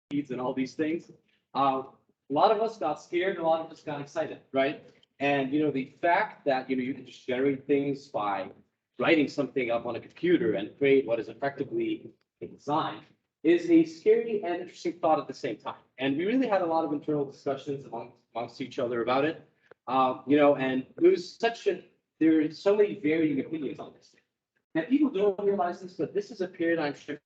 feeds and all these things. A lot of us got scared, a lot of us got excited, right? And the fact that you can just generate things by writing something up on a computer and create what is effectively a design is a scary and interesting thought at the same time. And we really had a lot of internal discussions amongst each other about it. And it was there are so many varying opinions on this thing. And people don't realize this, but this is a paradigm shift.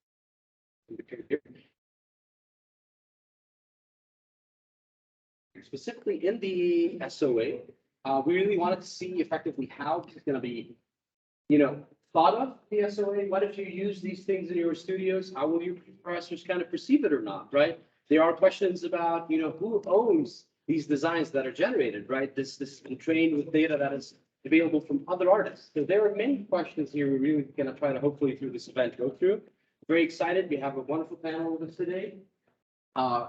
Specifically in the SOA, we really wanted to see effectively how it's going to be, thought of the SOA. What if you use these things in your studios? How will your professors kind of perceive it or not, right? There are questions about, who owns these designs that are generated, right? This is trained with data that is available from other artists. So there are many questions here we're really going to try to hopefully through this event go through. Very excited. We have a wonderful panel with us today.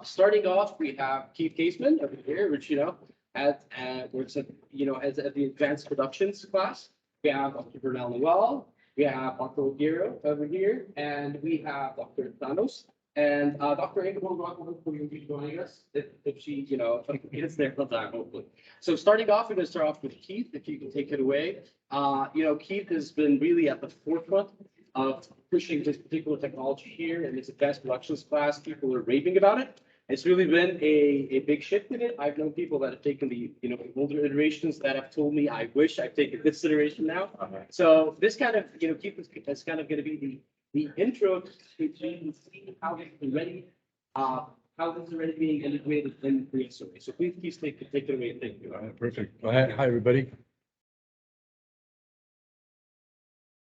Starting off, we have Keith Kaseman over here, which works at the advanced productions class. We have Dr. Vernelle Noel, we have Dr. Aguirre over here, and we have Dr. Athanassios. And Dr. Ingeborg will be joining us if she, gets there on time, hopefully. So starting off, we're going to start off with Keith, if you can take it away. Keith has been really at the forefront of pushing this particular technology here in this advanced productions class. People are raving about it. It's really been a big shift in it. I've known people that have taken the older iterations that have told me, I wish I've taken this iteration now. So this kind of Keith is kind of going to be the intro to see how this is already being integrated in the SOA. So please take it away. Thank you. Perfect. Well, hi everybody.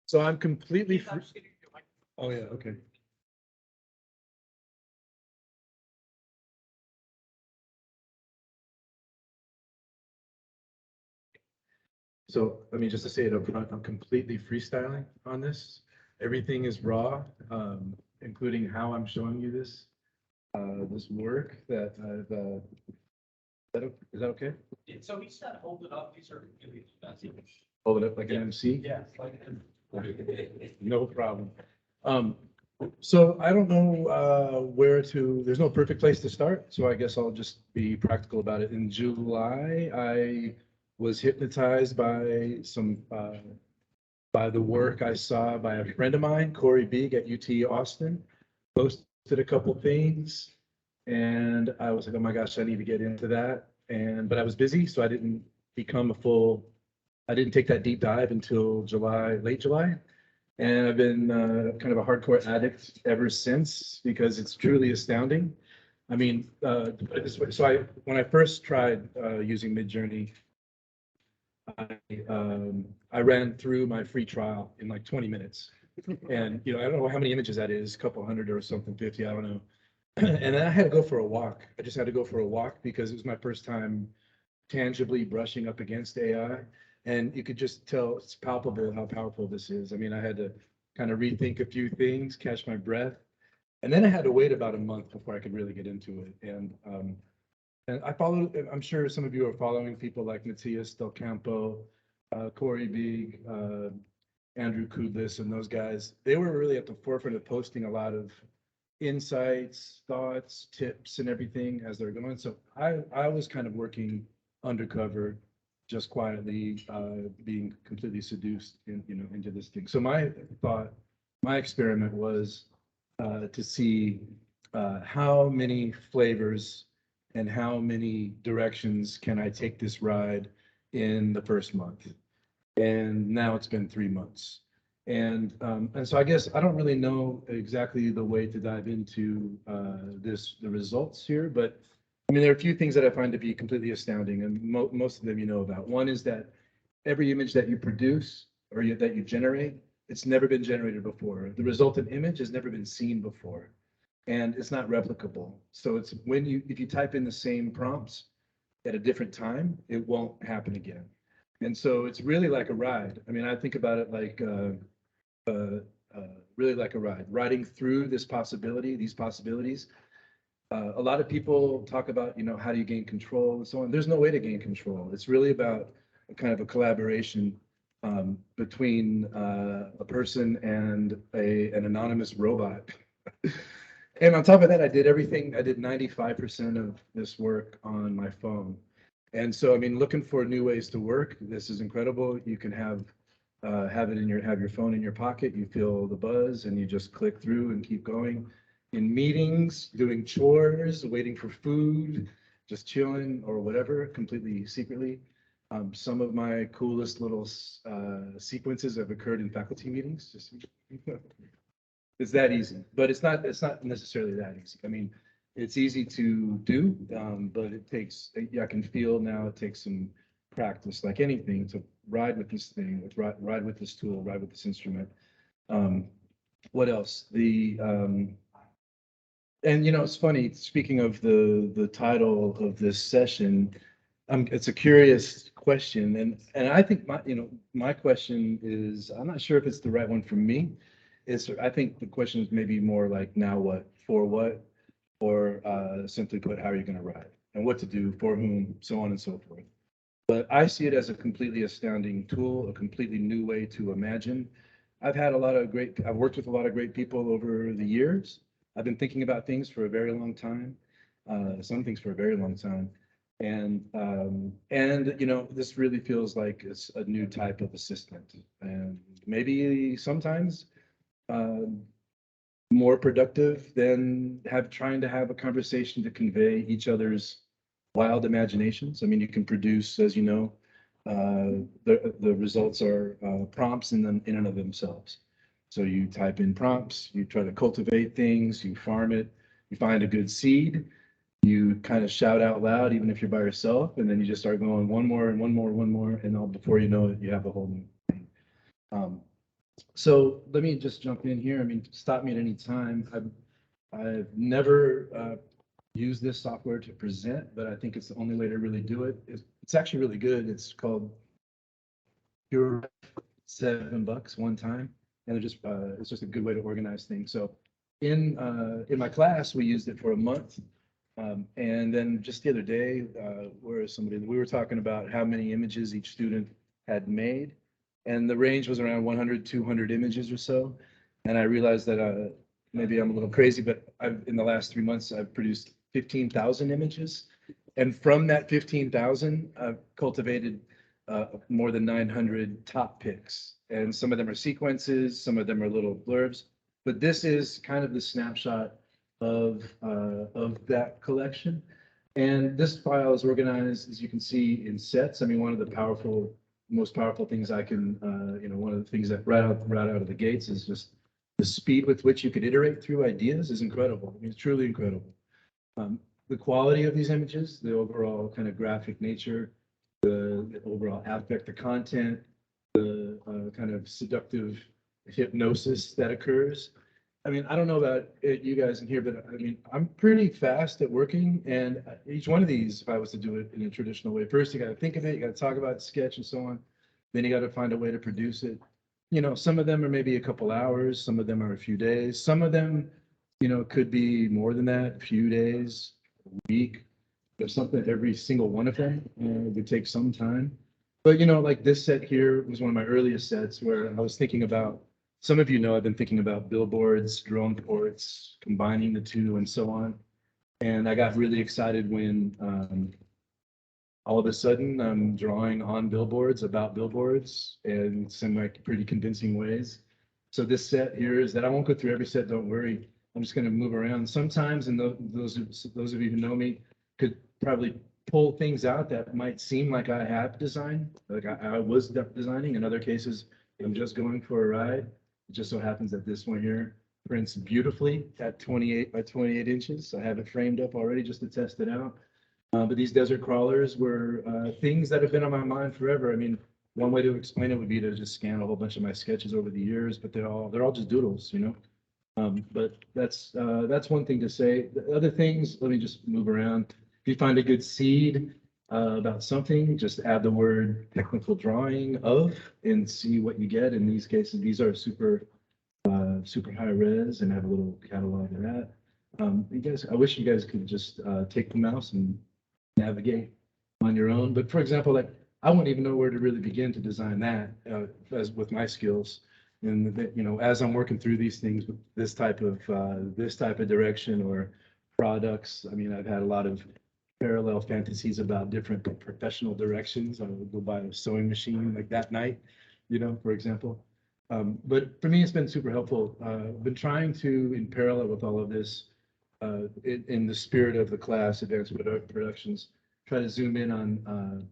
So I'm completely free. Oh yeah, okay. So let me just say it up front, I'm completely freestyling on this. Everything is raw, including how I'm showing you this work that I've, is that okay? So he said hold it up, these are really fancy. Hold it up like an MC? Yeah. No problem. So I don't know there's no perfect place to start. So I guess I'll just be practical about it. In July, I was hypnotized by by the work I saw by a friend of mine, Corey Beeg at UT Austin, posted a couple things. And I was like, oh my gosh, I need to get into that. But I was busy, so I didn't I didn't take that deep dive until late July. And I've been kind of a hardcore addict ever since because it's truly astounding. I mean, to put it this way, so when I first tried using Midjourney, I ran through my free trial in like 20 minutes. And, I don't know how many images that is, a couple hundred or something, 50, I don't know. And then I had to go for a walk. I just had to go for a walk because it was my first time tangibly brushing up against AI. And you could just tell it's palpable how powerful this is. I mean, I had to kind of rethink a few things, catch my breath. And then I had to wait about a month before I could really get into it. And I followed, I'm sure some of you are following people like Matthias Del Campo, Corey Beeg, Andrew Kudlis, and those guys. They were really at the forefront of posting a lot of insights, thoughts, tips, and everything as they're going. So I was kind of working undercover, just quietly, being completely seduced into this thing. So my experiment was to see how many flavors and how many directions can I take this ride in the first month. And now it's been 3 months. And so I guess I don't really know exactly the way to dive into the results here, but I mean, there are a few things that I find to be completely astounding, and most of them you know about. One is that every image that you produce or that you generate, it's never been generated before. The resultant image has never been seen before, and it's not replicable. So it's if you type in the same prompts at a different time, it won't happen again. And so it's really like a ride. I mean, I think about it like really like a ride, riding through these possibilities. A lot of people talk about, how do you gain control and so on. There's no way to gain control. It's really about a kind of a collaboration between a person and an anonymous robot. And on top of that, I did 95% of this work on my phone. And so, I mean, looking for new ways to work, this is incredible. You can have have your phone in your pocket, you feel the buzz and you just click through and keep going. In meetings, doing chores, waiting for food, just chilling or whatever, completely secretly. Some of my coolest little sequences have occurred in faculty meetings. Just it's that easy, but it's not necessarily that easy. I mean, it's easy to do, but it takes, I can feel now it takes some practice, like anything, to ride with this thing, ride with this tool, ride with this instrument. What else? And you know, it's funny, speaking of the title of this session, it's a curious question, and I think my question is, I'm not sure if it's the right one for me. I think the question is maybe more like, now what, for what, or simply put, how are you going to ride, and what to do, for whom, so on and so forth. But I see it as a completely astounding tool, a completely new way to imagine. I've worked with a lot of great people over the years. I've been thinking about things for a very long time, some things for a very long time. And you know, this really feels like it's a new type of assistant, and maybe sometimes more productive than trying to have a conversation to convey each other's wild imaginations. I mean, you can produce, as you know, the results are prompts in and of themselves. So you type in prompts, you try to cultivate things, you farm it, you find a good seed, you kind of shout out loud, even if you're by yourself, and then you just start going one more and one more, one more, and all before you know it, you have a whole new thing. So let me just jump in here. I mean, stop me at any time. I've never used this software to present, but I think it's the only way to really do it. It's actually really good. It's called Pure, $7 one time, and it's just a good way to organize things. So in my class, we used it for a month. And then just the other day, we were talking about how many images each student had made, and the range was around 100, 200 images or so. And I realized that maybe I'm a little crazy, but in the last 3 months, I've produced 15,000 images. And from that 15,000, I've cultivated more than 900 top picks. And some of them are sequences, some of them are little blurbs. But this is kind of the snapshot of that collection. And this file is organized, as you can see, in sets. I mean, one of the most powerful things I can, one of the things that right out of the gates is just the speed with which you could iterate through ideas is incredible. I mean, it's truly incredible. The quality of these images, the overall kind of graphic nature, the overall affect, the content, the kind of seductive hypnosis that occurs. I mean, I don't know about you guys in here, but I mean, I'm pretty fast at working, and each one of these, if I was to do it in a traditional way, first you got to think of it, you got to talk about it, sketch and so on. Then you got to find a way to produce it. You know, some of them are maybe a couple hours, some of them are a few days, some of them, you know, could be more than that, a few days, a week. There's something, every single one of them would take some time. But, you know, like this set here was one of my earliest sets where I was thinking about, some of you know, I've been thinking about billboards, drone ports, combining the two and so on. And I got really excited when all of a sudden I'm drawing on billboards, about billboards, in some like pretty convincing ways. So this set here is that I won't go through every set, don't worry. I'm just going to move around. Sometimes, and those of you who know me could probably pull things out that might seem like I have designed, like I was designing. In other cases, I'm just going for a ride. It just so happens that this one here prints beautifully at 28 by 28 inches. I have it framed up already just to test it out. But these desert crawlers were things that have been on my mind forever. I mean, one way to explain it would be to just scan a whole bunch of my sketches over the years, but they're all just doodles, you know. But that's one thing to say. The other things, let me just move around. If you find a good seed about something, just add the word technical drawing of and see what you get. In these cases, these are super high res and have a little catalog of that. You guys, I wish you guys could just take the mouse and navigate on your own. But for example, like I wouldn't even know where to really begin to design that as with my skills. And you know, as I'm working through these things with this type of direction or products, I mean, I've had a lot of parallel fantasies about different professional directions. I would go buy a sewing machine like that night, you know, for example. But for me, it's been super helpful. I've been trying to, in parallel with all of this, in the spirit of the class, Advanced Productions, try to zoom in on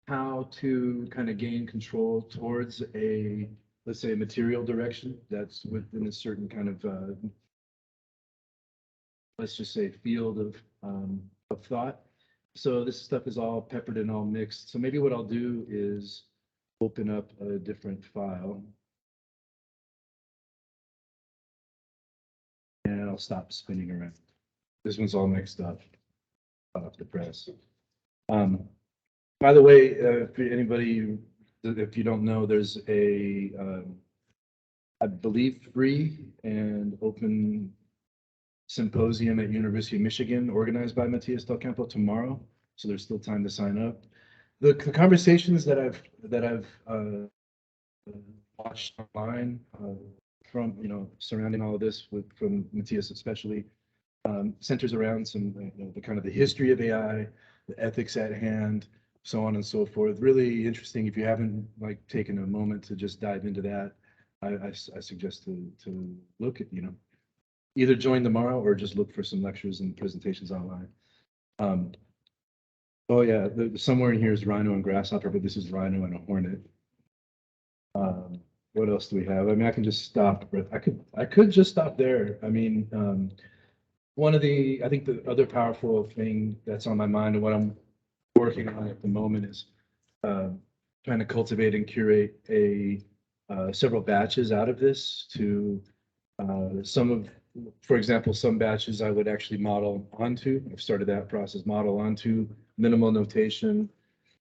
how to kind of gain control towards a, let's say, a material direction that's within a certain kind of, let's just say, field of thought. So this stuff is all peppered and all mixed. So maybe what I'll do is open up a different file. And I'll stop spinning around. This one's all mixed up. I'll have to press. By the way, if anybody, if you don't know, there's a, I believe, free and open symposium at University of Michigan organized by Matthias Del Campo tomorrow. So there's still time to sign up. The conversations that I've watched online from, you know, surrounding all of this from Matthias especially, centers around some, you know, the kind of the history of AI, the ethics at hand, so on and so forth. Really interesting. If you haven't like taken a moment to just dive into that, I suggest to look at, you know, either join tomorrow or just look for some lectures and presentations online. Oh yeah, somewhere in here is rhino and grasshopper, but this is rhino and a hornet. What else do we have? I mean, I can just stop. I could just stop there. I mean, I think the other powerful thing that's on my mind and what I'm working on at the moment is trying to cultivate and curate several batches out of this to for example, some batches I would actually model onto. I've started that process, model onto minimal notation,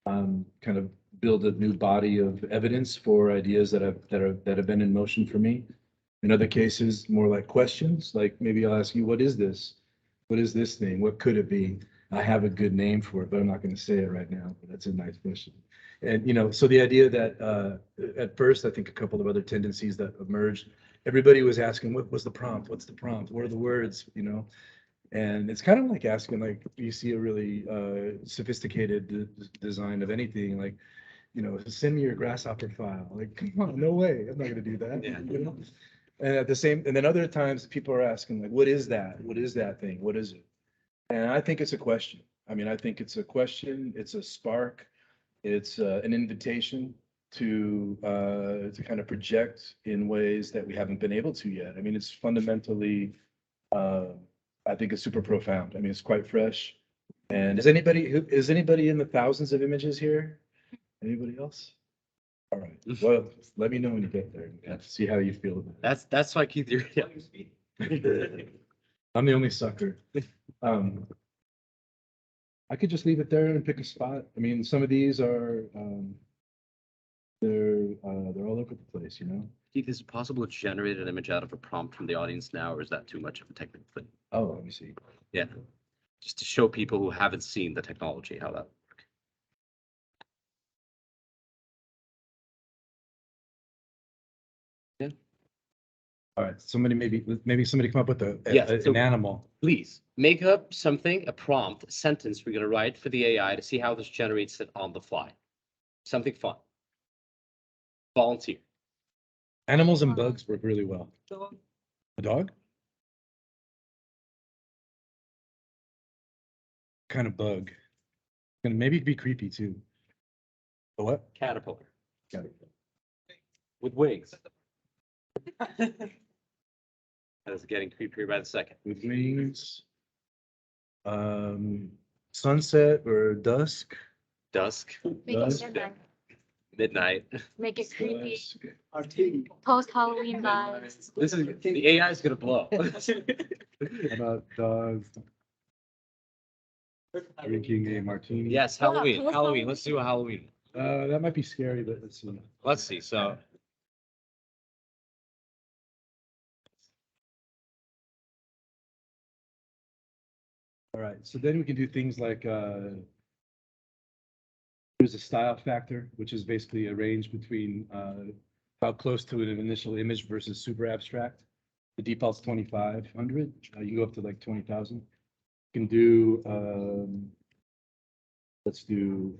kind of build a new body of evidence for ideas that have been in motion for me. In other cases, more like questions, like maybe I'll ask you, what is this? What is this thing? What could it be? I have a good name for it, but I'm not going to say it right now. But that's a nice question. And, you know, so the idea that at first, I think a couple of other tendencies that emerged, everybody was asking, what was the prompt? What's the prompt? What are the words? You know, and it's kind of like asking, like, you see a really sophisticated design of anything, like, you know, send me your grasshopper file. Like, come on, no way. I'm not going to do that. Yeah. You know? And then other times people are asking, like, what is that? What is that thing? What is it? And I think it's a question. I mean, I think it's a question. It's a spark. It's an invitation to kind of project in ways that we haven't been able to yet. I mean, it's fundamentally, I think it's super profound. I mean, it's quite fresh. And is anybody in the thousands of images here? Anybody else? All right. Well, let me know when you get there. Yeah. See how you feel about it. That's why Keith, you're I'm the only sucker. I could just leave it there and pick a spot. I mean, some of these are they're all over the place, you know. Keith, is it possible to generate an image out of a prompt from the audience now, or is that too much of a technical thing? Oh, let me see. Yeah, just to show people who haven't seen the technology how that. All right, maybe somebody come up with Yes, an animal. Please make up something, a prompt, a sentence we're going to write for the AI to see how this generates it on the fly. Something fun. Volunteer. Animals and bugs work really well. Dog. A dog? Kind of bug. And maybe it'd be creepy too. A what? Caterpillar. Got it. With wings. That's getting creepier by the second. With wings. Sunset or dusk. Dusk. Make it Dusk. midnight. Midnight. Make it creepy. Dusk. Post-Halloween vibes. This is the AI is gonna blow. How about dogs drinking a martini? Yes, Yeah, Halloween. post-Halloween. Halloween. Let's do a Halloween. That might be scary, but let's see. Let's see. So All right, so then we can do things like there's a style factor, which is basically a range between how close to an initial image versus super abstract. The default's 2,500. You can go up to like 20,000. You can do, let's do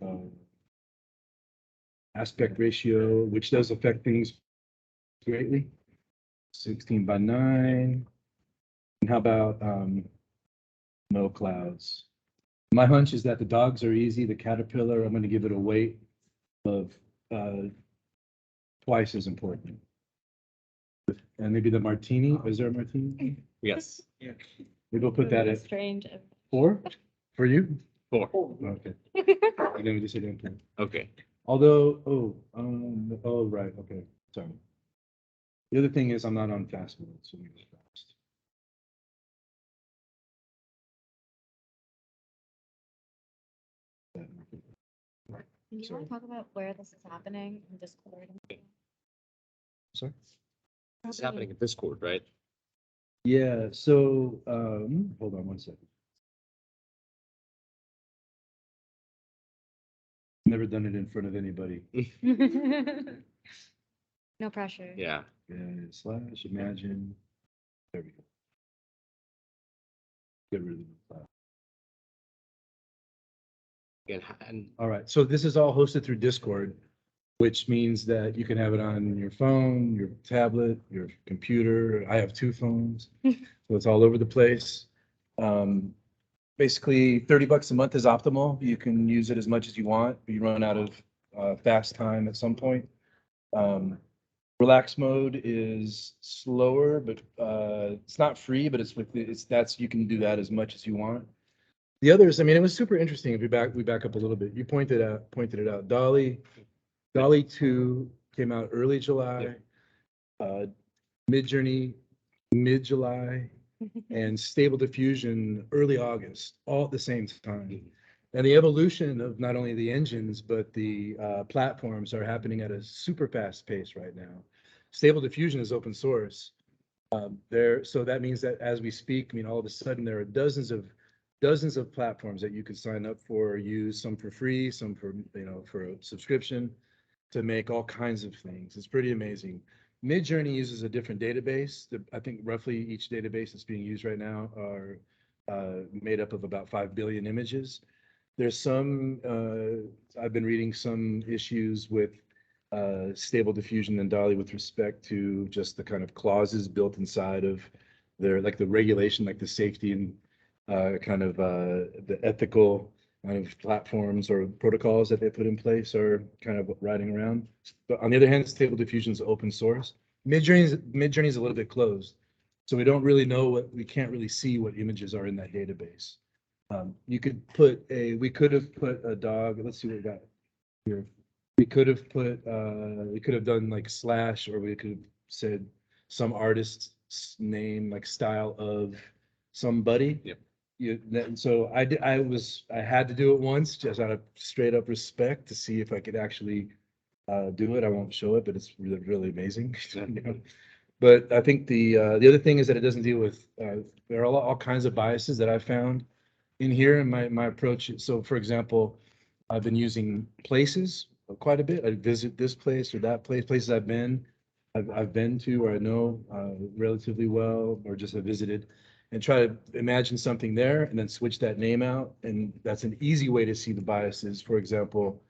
aspect ratio, which does affect things greatly. 16:9. And how about no clouds? My hunch is that the dogs are easy. The caterpillar, I'm going to give it a weight of twice as important. And maybe the martini. Is there a martini? Yes, Maybe we'll put that at Strange. 4 for you. 4. Okay. And then we just hit enter. Okay. Although, oh, right. Okay. Sorry. The other thing is I'm not on fast mode, so we go fast. Do you want to talk about where this is happening in Discord? Sorry. It's happening in Discord, right? Yeah. So, hold on one second. Never done it in front of anybody. No pressure. Yeah. Slash imagine. There we go. Get rid of the cloud. And All right. So this is all hosted through Discord, which means that you can have it on your phone, your tablet, your computer. I have 2 phones, so it's all over the place. Basically, $30 a month is optimal. You can use it as much as you want. You run out of fast time at some point. Relax mode is slower, but it's not free, but you can do that as much as you want. The others, I mean, it was super interesting. If we back up a little bit, you pointed it out. DALL-E 2 came out early July, Midjourney mid-July, and Stable Diffusion early August, all at the same time. And the evolution of not only the engines, but the platforms are happening at a super fast pace right now. Stable Diffusion is open source. So that means that as we speak, I mean, all of a sudden there are dozens of platforms that you could sign up for or use, some for free, some for, for a subscription, to make all kinds of things. It's pretty amazing. Midjourney uses a different database. I think roughly each database that's being used right now are made up of about 5 billion images. There's some, I've been reading some issues with Stable Diffusion and DALL-E with respect to just the kind of clauses built inside of their, like the regulation, like the safety and the ethical kind of platforms or protocols that they put in place are kind of riding around. But on the other hand, Stable Diffusion is open source. Midjourney is a little bit closed, so we don't really know we can't really see what images are in that database. We could have put a dog. Let's see what we got here. We could have done like slash, or we could have said some artist's name, like style of somebody. Yep. So I had to do it once just out of straight up respect to see if I could actually do it. I won't show it, but it's really, really amazing. But I think the other thing is that it doesn't deal with, there are all kinds of biases that I've found in here in my approach. So for example, I've been using places quite a bit. I visit this place or that place, places I've been to, or I know relatively well, or just have visited, and try to imagine something there and then switch that name out. And that's an easy way to see the biases. For example,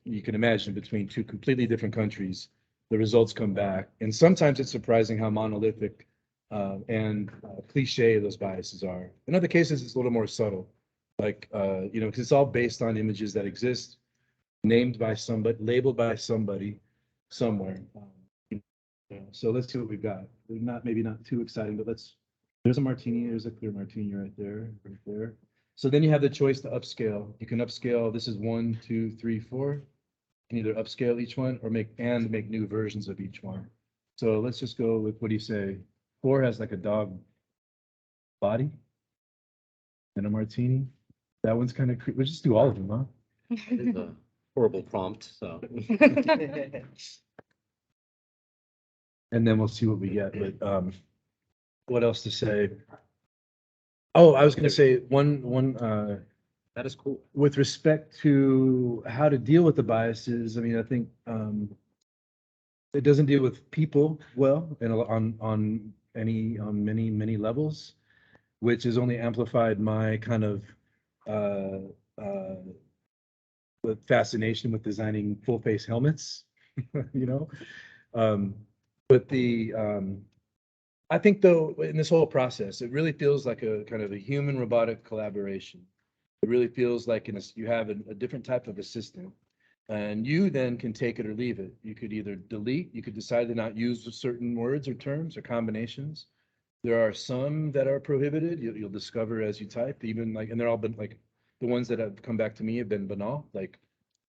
you can imagine between 2 completely different countries, the results come back. And sometimes it's surprising how monolithic and cliche those biases are. In other cases, it's a little more subtle, like, because it's all based on images that exist, named by somebody, labeled by somebody somewhere. So let's see what we've got. Maybe not too exciting, but there's a martini, there's a clear martini right there. So then you have the choice to upscale. You can upscale, this is 1, 2, 3, 4. You can either upscale each one or make new versions of each one. So let's just go with, what do you say? 4 has like a dog body and a martini. That one's kind of, we'll just do all of them, huh? It's a horrible prompt, so. And then we'll see what we get. But what else to say? Oh, I was going to say one. That is cool. With respect to how to deal with the biases, I mean, I think it doesn't deal with people well and on many levels, which has only amplified my kind of uh, uh, with fascination with designing full face helmets, you know. Um, but I think though in this whole process, it really feels like a kind of a human robotic collaboration. It really feels like you have a different type of assistant, and you then can take it or leave it. You could either delete, you could decide to not use certain words or terms or combinations. There are some that are prohibited. You'll discover as you type, even like, and they're all been like the ones that have come back to me have been banal, like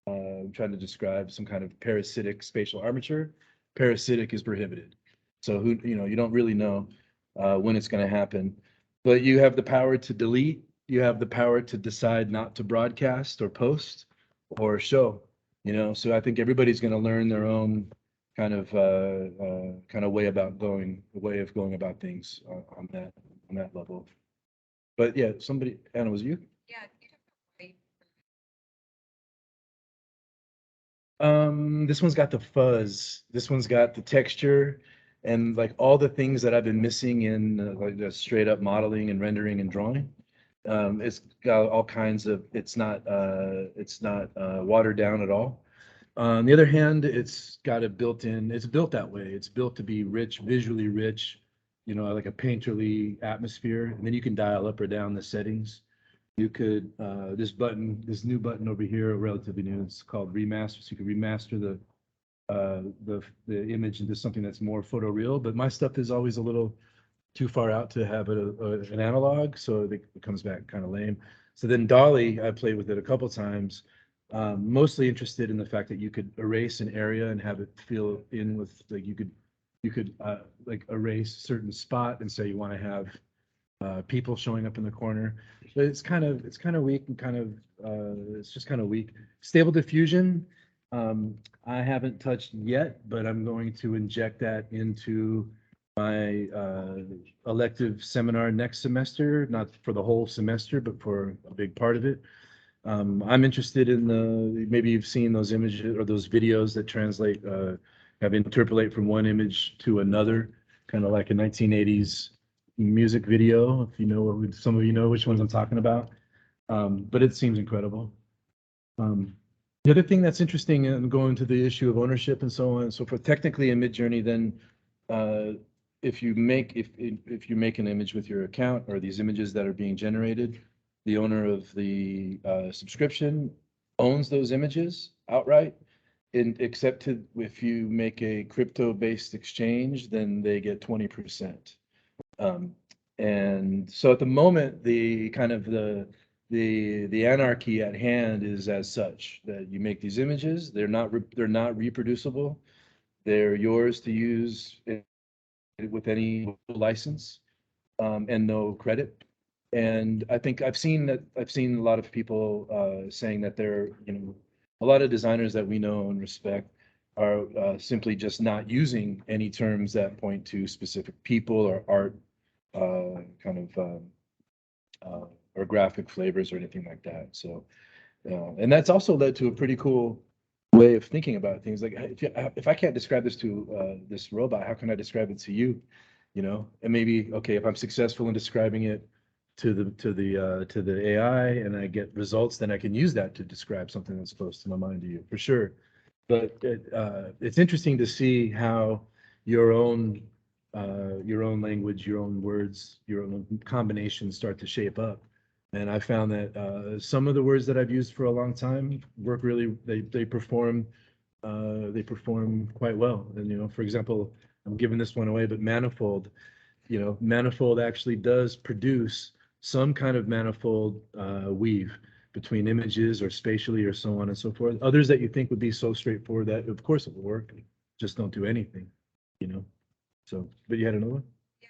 trying to describe some kind of parasitic spatial armature. Parasitic is prohibited. So you don't really know when it's going to happen, but you have the power to delete. You have the power to decide not to broadcast or post or show, so I think everybody's going to learn their own kind of way of going about things on that level. But yeah, Anna, was you? Yeah, you talked about white. This one's got the fuzz. This one's got the texture and like all the things that I've been missing in like the straight up modeling and rendering and drawing. It's got all kinds of, it's not watered down at all. On the other hand, it's built that way. It's built to be rich, visually rich, like a painterly atmosphere. And then you can dial up or down the settings. You could, this new button over here, relatively new, it's called remaster. So you can remaster the image into something that's more photoreal. But my stuff is always a little too far out to have an analog, so it comes back kind of lame. So then Dolly, I played with it a couple times, mostly interested in the fact that you could erase an area and have it fill in with, like you could like erase a certain spot and say you want to have people showing up in the corner. But it's kind of weak and it's just kind of weak. Stable diffusion, I haven't touched yet, but I'm going to inject that into my elective seminar next semester, not for the whole semester, but for a big part of it. I'm interested in maybe you've seen those images or those videos that interpolate from one image to another, kind of like a 1980s music video, if some of you know which ones I'm talking about. But it seems incredible. The other thing that's interesting, and going to the issue of ownership and so on and so forth, technically in Midjourney, then if you make an image with your account or these images that are being generated, the owner of the subscription owns those images outright. Except if you make a crypto-based exchange, then they get 20%. And so at the moment, the kind of the anarchy at hand is as such that you make these images, they're not reproducible, they're yours to use with any license and no credit. And I think I've seen a lot of people saying that a lot of designers that we know and respect are simply just not using any terms that point to specific people or art or graphic flavors or anything like that. So, and that's also led to a pretty cool way of thinking about things. Like if I can't describe this to this robot, how can I describe it to you? And maybe, okay, if I'm successful in describing it to the AI and I get results, then I can use that to describe something that's close to my mind to you, for sure. But it's interesting to see how your own language, your own words, your own combinations start to shape up. And I found that some of the words that I've used for a long time work really, they perform quite well. And, for example, I'm giving this one away, but manifold, manifold actually does produce some kind of manifold weave between images or spatially or so on and so forth. Others that you think would be so straightforward that of course it will work, just don't do anything, So, but you had another one? Yeah.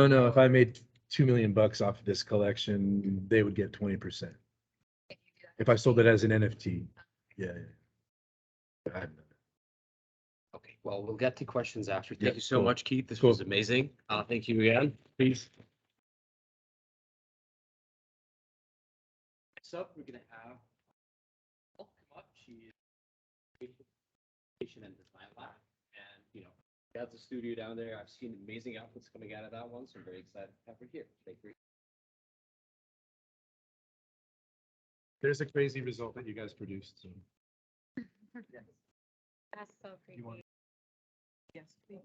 No, if I made $2 million off of this collection, they would get 20%. If you do that. If I sold it as an NFT. Yeah. Okay, well, we'll get to questions after. Yeah, Thank you so cool. much, Keith. This Cool. was amazing. Thank you again. Please. Next up, we're gonna have, come up, she's Got the studio down there. I've seen amazing outputs coming out of that one, so I'm very excited to have her here. Thank you. There's a crazy result that you guys produced. So That's so creepy. you want Yes, please.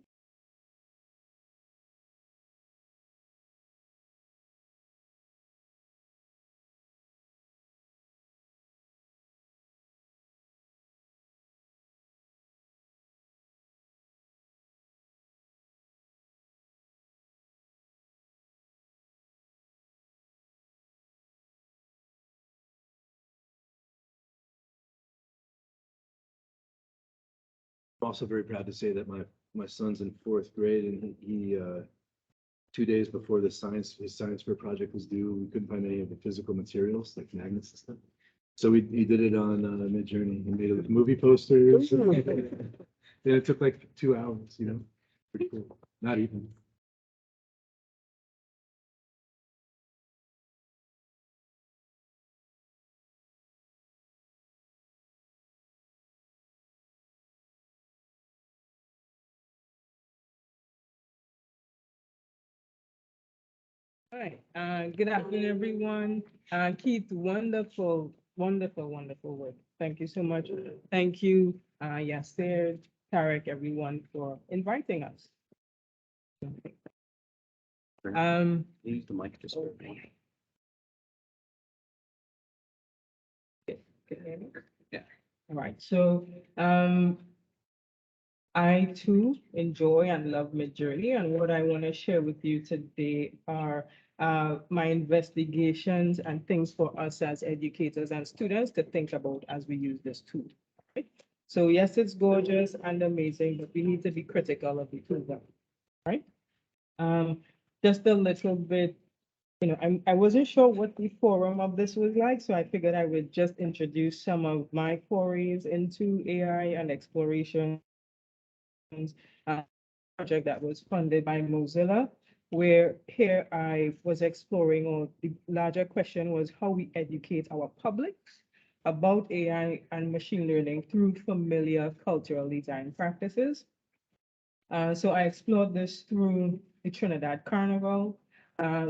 I'm also very proud to say that my son's in fourth grade and he 2 days before his science fair project was due, we couldn't find any of the physical materials like magnets and stuff. So he did it on Midjourney. He made it with movie posters. And it took like 2 hours, you know, pretty cool. Not even. All right, good afternoon, everyone. Keith, wonderful, wonderful, wonderful work. Thank you so much. Thank you, Yasser, Tarek, everyone for inviting us. Use the mic just for me. Can you hear me? Yeah. All right, so, I too enjoy and love Midjourney, and what I want to share with you today are my investigations and things for us as educators and students to think about as we use this tool. Right? So yes, it's gorgeous and amazing, but we need to be critical of the tool, right? Just a little bit, you know, I wasn't sure what the forum of this was like, so I figured I would just introduce some of my forays into AI and exploration. Project that was funded by Mozilla, where here I was exploring, or the larger question was how we educate our publics about AI and machine learning through familiar cultural design practices. So I explored this through the Trinidad Carnival.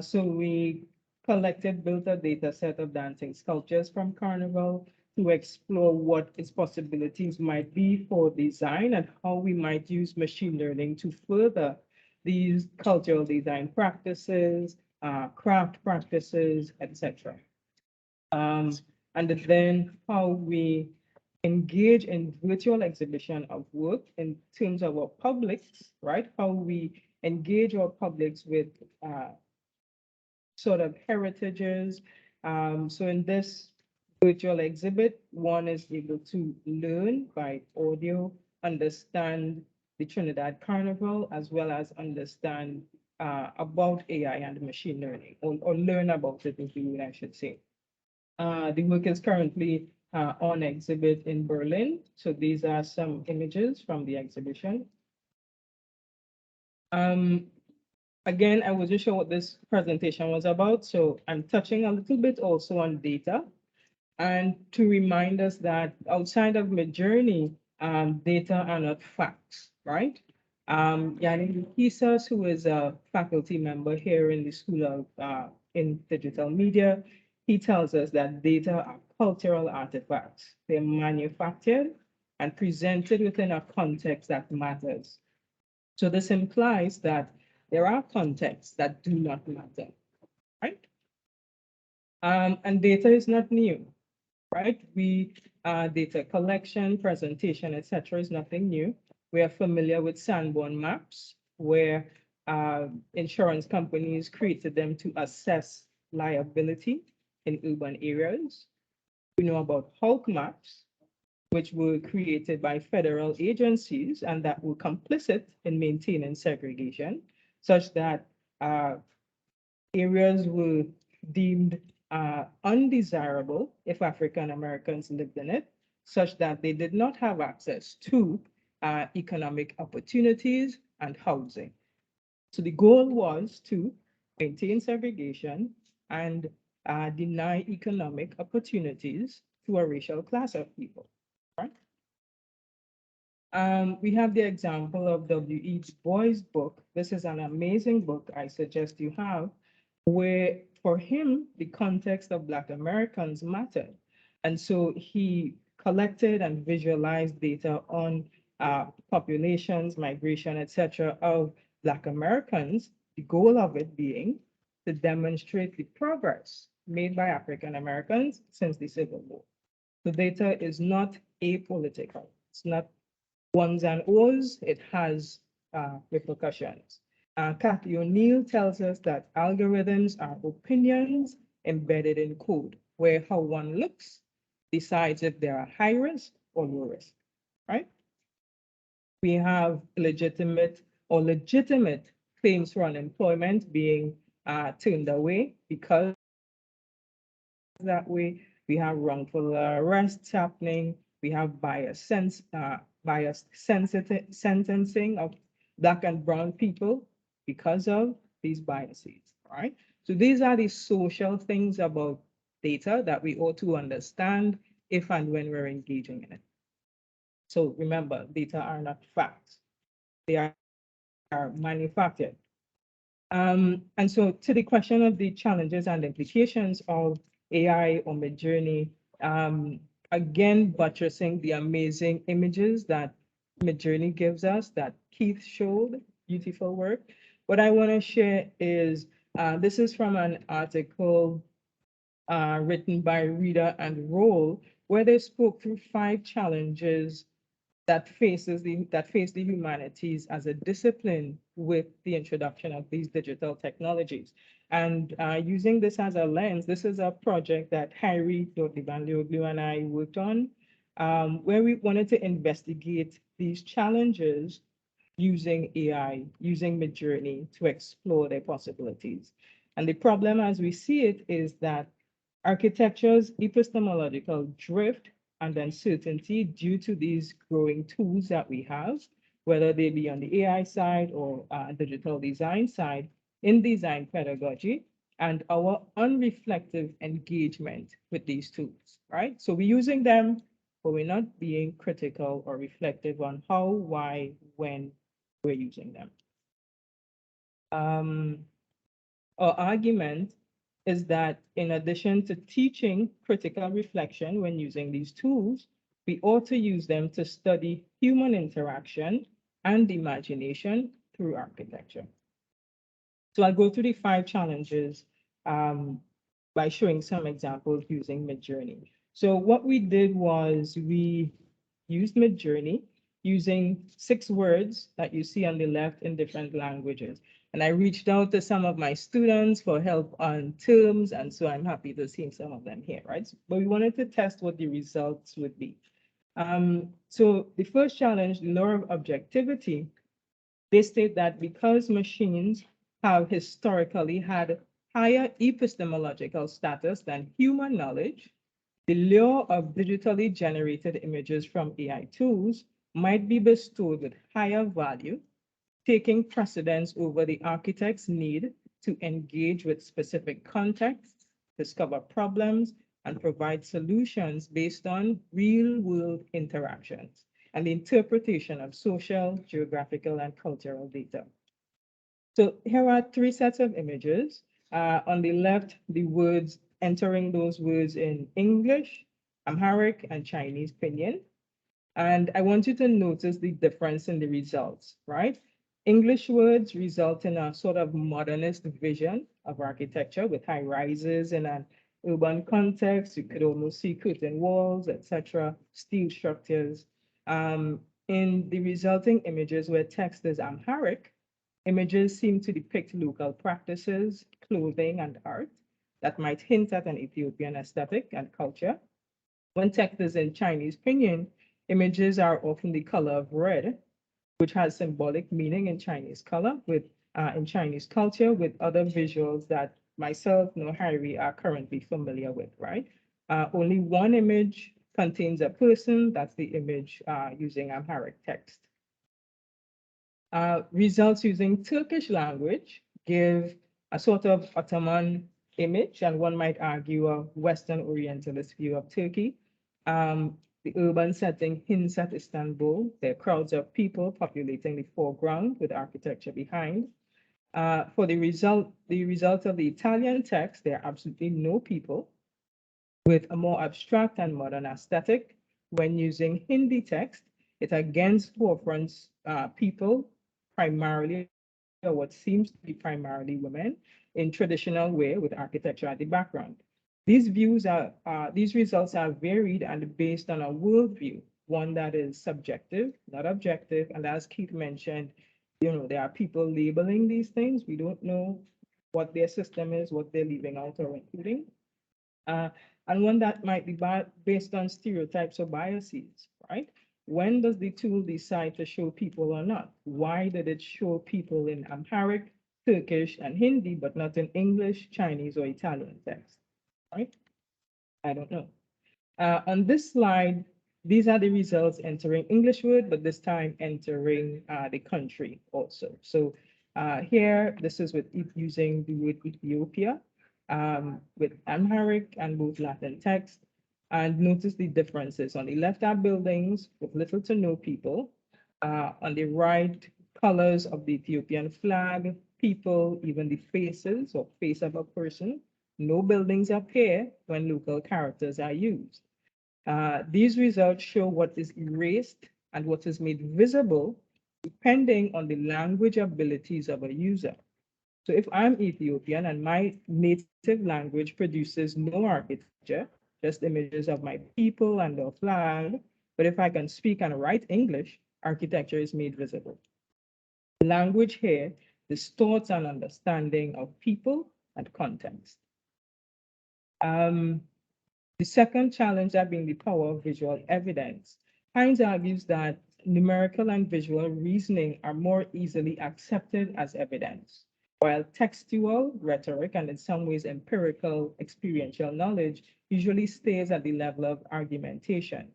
So we built a data set of dancing sculptures from Carnival to explore what its possibilities might be for design and how we might use machine learning to further these cultural design practices, craft practices, etc. And then how we engage in virtual exhibition of work in terms of our publics, right? How we engage our publics with sort of heritages. So in this virtual exhibit, one is able to learn by audio, understand the Trinidad Carnival, as well as understand about AI and machine learning, or learn about it, if you will, I should say. The work is currently on exhibit in Berlin. So these are some images from the exhibition. Again, I wasn't sure what this presentation was about, so I'm touching a little bit also on data. And to remind us that outside of Midjourney, data are not facts, right? Yanni Kisas, who is a faculty member here in the School of in Digital Media, he tells us that data are cultural artifacts. They're manufactured and presented within a context that matters. So this implies that there are contexts that do not matter, right? And data is not new, right? Data collection, presentation, etc., is nothing new. We are familiar with Sanborn maps, where insurance companies created them to assess liability in urban areas. We know about Hulk maps, which were created by federal agencies and that were complicit in maintaining segregation, such that areas were deemed undesirable if African Americans lived in it, such that they did not have access to economic opportunities and housing. So the goal was to maintain segregation and deny economic opportunities to a racial class of people, right? We have the example of W.E. Du Bois' book. This is an amazing book I suggest you have, where for him, the context of Black Americans mattered. And so he collected and visualized data on populations, migration, etc., of Black Americans, the goal of it being to demonstrate the progress made by African Americans since the Civil War. The data is not apolitical. It's not ones and O's, it has repercussions. Kathy O'Neill tells us that algorithms are opinions embedded in code, where how one looks decides if they are high risk or low risk, right? We have legitimate claims for unemployment being turned away because that way. We have wrongful arrests happening. We have biased sentencing of Black and brown people because of these biases, right? So these are the social things about data that we ought to understand if and when we're engaging in it. So remember, data are not facts. They are manufactured. And so to the question of the challenges and implications of AI or Midjourney, again, buttressing the amazing images that Midjourney gives us, that Keith showed, beautiful work. What I want to share is, this is from an article written by Reader and Roll, where they spoke through 5 challenges that face the humanities as a discipline with the introduction of these digital technologies. And using this as a lens, this is a project that Harry Dotlibanlioglu and I worked on, where we wanted to investigate these challenges using AI, using Midjourney to explore their possibilities. And the problem as we see it is that architecture's epistemological drift and uncertainty due to these growing tools that we have, whether they be on the AI side or digital design side, in design pedagogy, and our unreflective engagement with these tools, right? So we're using them, but we're not being critical or reflective on how, why, when we're using them. Our argument is that in addition to teaching critical reflection when using these tools, we ought to use them to study human interaction and imagination through architecture. So I'll go through the 5 challenges by showing some examples using Midjourney. So what we did was we used Midjourney using 6 words that you see on the left in different languages. And I reached out to some of my students for help on terms, and so I'm happy to see some of them here, right? But we wanted to test what the results would be. So the first challenge, the law of objectivity, they state that because machines have historically had higher epistemological status than human knowledge, the law of digitally generated images from AI tools might be bestowed with higher value, taking precedence over the architect's need to engage with specific contexts, discover problems, and provide solutions based on real-world interactions and the interpretation of social, geographical, and cultural data. So here are 3 sets of images. On the left, the words, entering those words in English, Amharic, and Chinese pinyin. And I want you to notice the difference in the results, right? English words result in a sort of modernist vision of architecture with high rises in an urban context. You could almost see curtain walls, etc., steel structures. In the resulting images where text is Amharic, images seem to depict local practices, clothing, and art that might hint at an Ethiopian aesthetic and culture. When text is in Chinese pinyin, images are often the color of red, which has symbolic meaning in Chinese in Chinese culture, with other visuals that myself, Harry, are currently familiar with, right? Only one image contains a person, that's the image using Amharic text. Results using Turkish language give a sort of Ottoman image, and one might argue a Western Orientalist view of Turkey. The urban setting hints at Istanbul. There are crowds of people populating the foreground with architecture behind. For the result of the Italian text, there are absolutely no people, with a more abstract and modern aesthetic. When using Hindi text, it again forefronts people, primarily, or what seems to be primarily women, in traditional way with architecture at the background. These results are varied and based on a worldview, one that is subjective, not objective. And as Keith mentioned, there are people labeling these things. We don't know what their system is, what they're leaving out or including. And one that might be based on stereotypes or biases, right? When does the tool decide to show people or not? Why did it show people in Amharic, Turkish, and Hindi, but not in English, Chinese, or Italian text, right? I don't know. On this slide, these are the results entering English word, but this time entering the country also. So here, this is with using the word Ethiopia, with Amharic and both Latin text. And notice the differences. On the left are buildings with little to no people. On the right, colors of the Ethiopian flag, people, even the faces or face of a person. No buildings appear when local characters are used. These results show what is erased and what is made visible depending on the language abilities of a user. So if I'm Ethiopian and my native language produces no architecture, just images of my people and their flag, but if I can speak and write English, architecture is made visible. Language here distorts an understanding of people and context. The second challenge that being the power of visual evidence. Hines argues that numerical and visual reasoning are more easily accepted as evidence, while textual, rhetoric, and in some ways empirical experiential knowledge usually stays at the level of argumentation.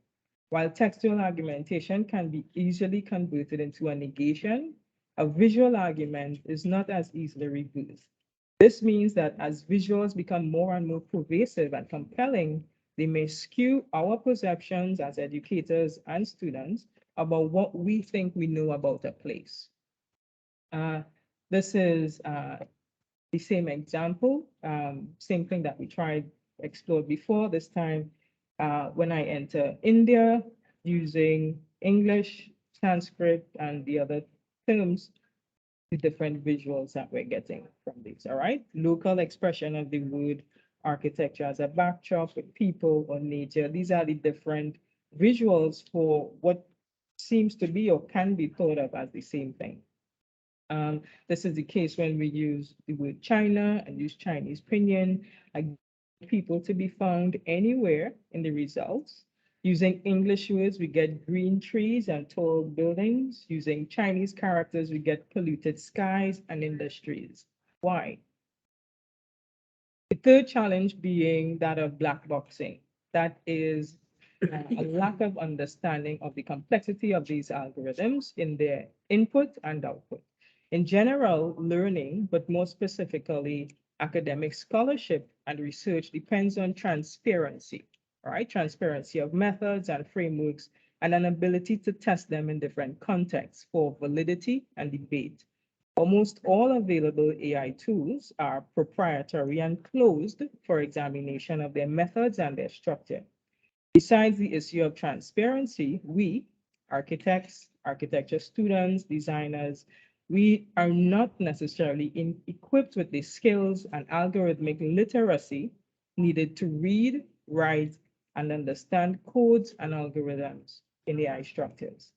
While textual argumentation can be easily converted into a negation, a visual argument is not as easily reversed. This means that as visuals become more and more pervasive and compelling, they may skew our perceptions as educators and students about what we think we know about a place. This is the same example, same thing that we explored before. This time, when I enter India using English, Sanskrit, and the other terms, the different visuals that we're getting from these, all right? Local expression of the word architecture as a backdrop with people or nature. These are the different visuals for what seems to be or can be thought of as the same thing. This is the case when we use the word China and use Chinese pinyin, like people to be found anywhere in the results. Using English words, we get green trees and tall buildings. Using Chinese characters, we get polluted skies and industries. Why? The third challenge being that of black boxing. That is a lack of understanding of the complexity of these algorithms in their input and output. In general, learning, but more specifically, academic scholarship and research depends on transparency, right? Transparency of methods and frameworks and an ability to test them in different contexts for validity and debate. Almost all available AI tools are proprietary and closed for examination of their methods and their structure. Besides the issue of transparency, we, architects, architecture students, designers, we are not necessarily equipped with the skills and algorithmic literacy needed to read, write, and understand codes and algorithms in AI structures.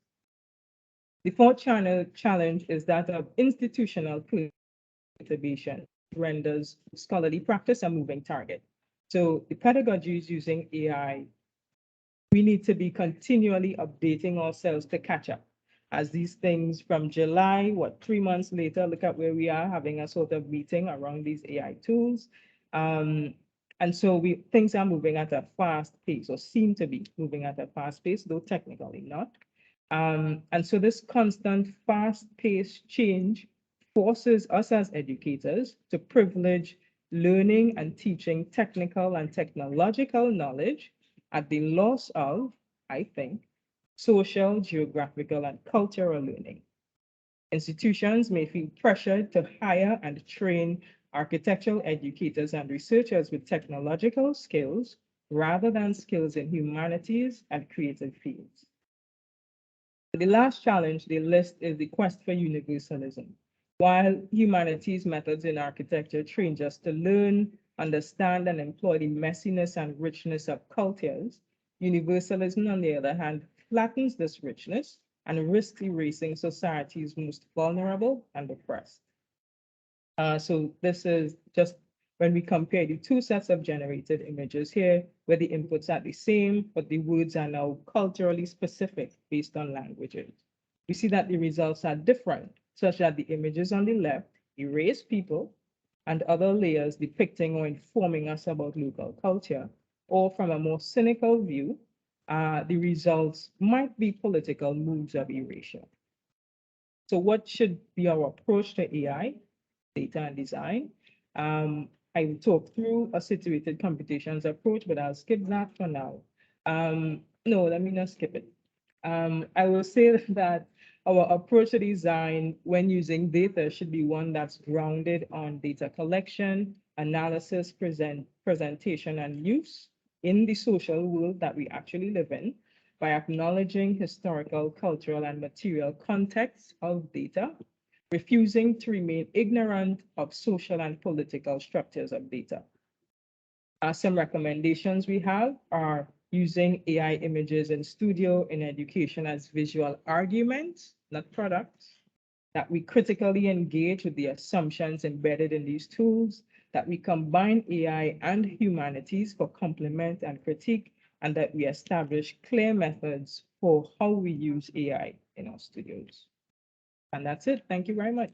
The fourth challenge is that of institutional perturbation, renders scholarly practice a moving target. So the pedagogies using AI, we need to be continually updating ourselves to catch up. As these things from July, 3 months later, look at where we are having a sort of meeting around these AI tools. And so things are moving at a fast pace, or seem to be moving at a fast pace, though technically not. And so this constant fast-paced change forces us as educators to privilege learning and teaching technical and technological knowledge at the loss of I think, social, geographical, and cultural learning. Institutions may feel pressured to hire and train architectural educators and researchers with technological skills rather than skills in humanities and creative fields. The last challenge they list is the quest for universalism. While humanities methods in architecture train us to learn, understand, and employ the messiness and richness of cultures, universalism, on the other hand, flattens this richness and risks erasing society's most vulnerable and oppressed. So this is just when we compare the two sets of generated images here, where the inputs are the same, but the words are now culturally specific based on languages. We see that the results are different, such that the images on the left erase people and other layers depicting or informing us about local culture, or from a more cynical view, the results might be political moves of erasure. So what should be our approach to AI, data and design? I will talk through a situated computations approach, but I'll skip that for now. No, let me not skip it. I will say that our approach to design when using data should be one that's grounded on data collection, analysis, presentation, and use in the social world that we actually live in by acknowledging historical, cultural, and material context of data, refusing to remain ignorant of social and political structures of data. Some recommendations we have are using AI images in studio in education as visual arguments, not products, that we critically engage with the assumptions embedded in these tools, that we combine AI and humanities for complement and critique, and that we establish clear methods for how we use AI in our studios. And that's it. Thank you very much.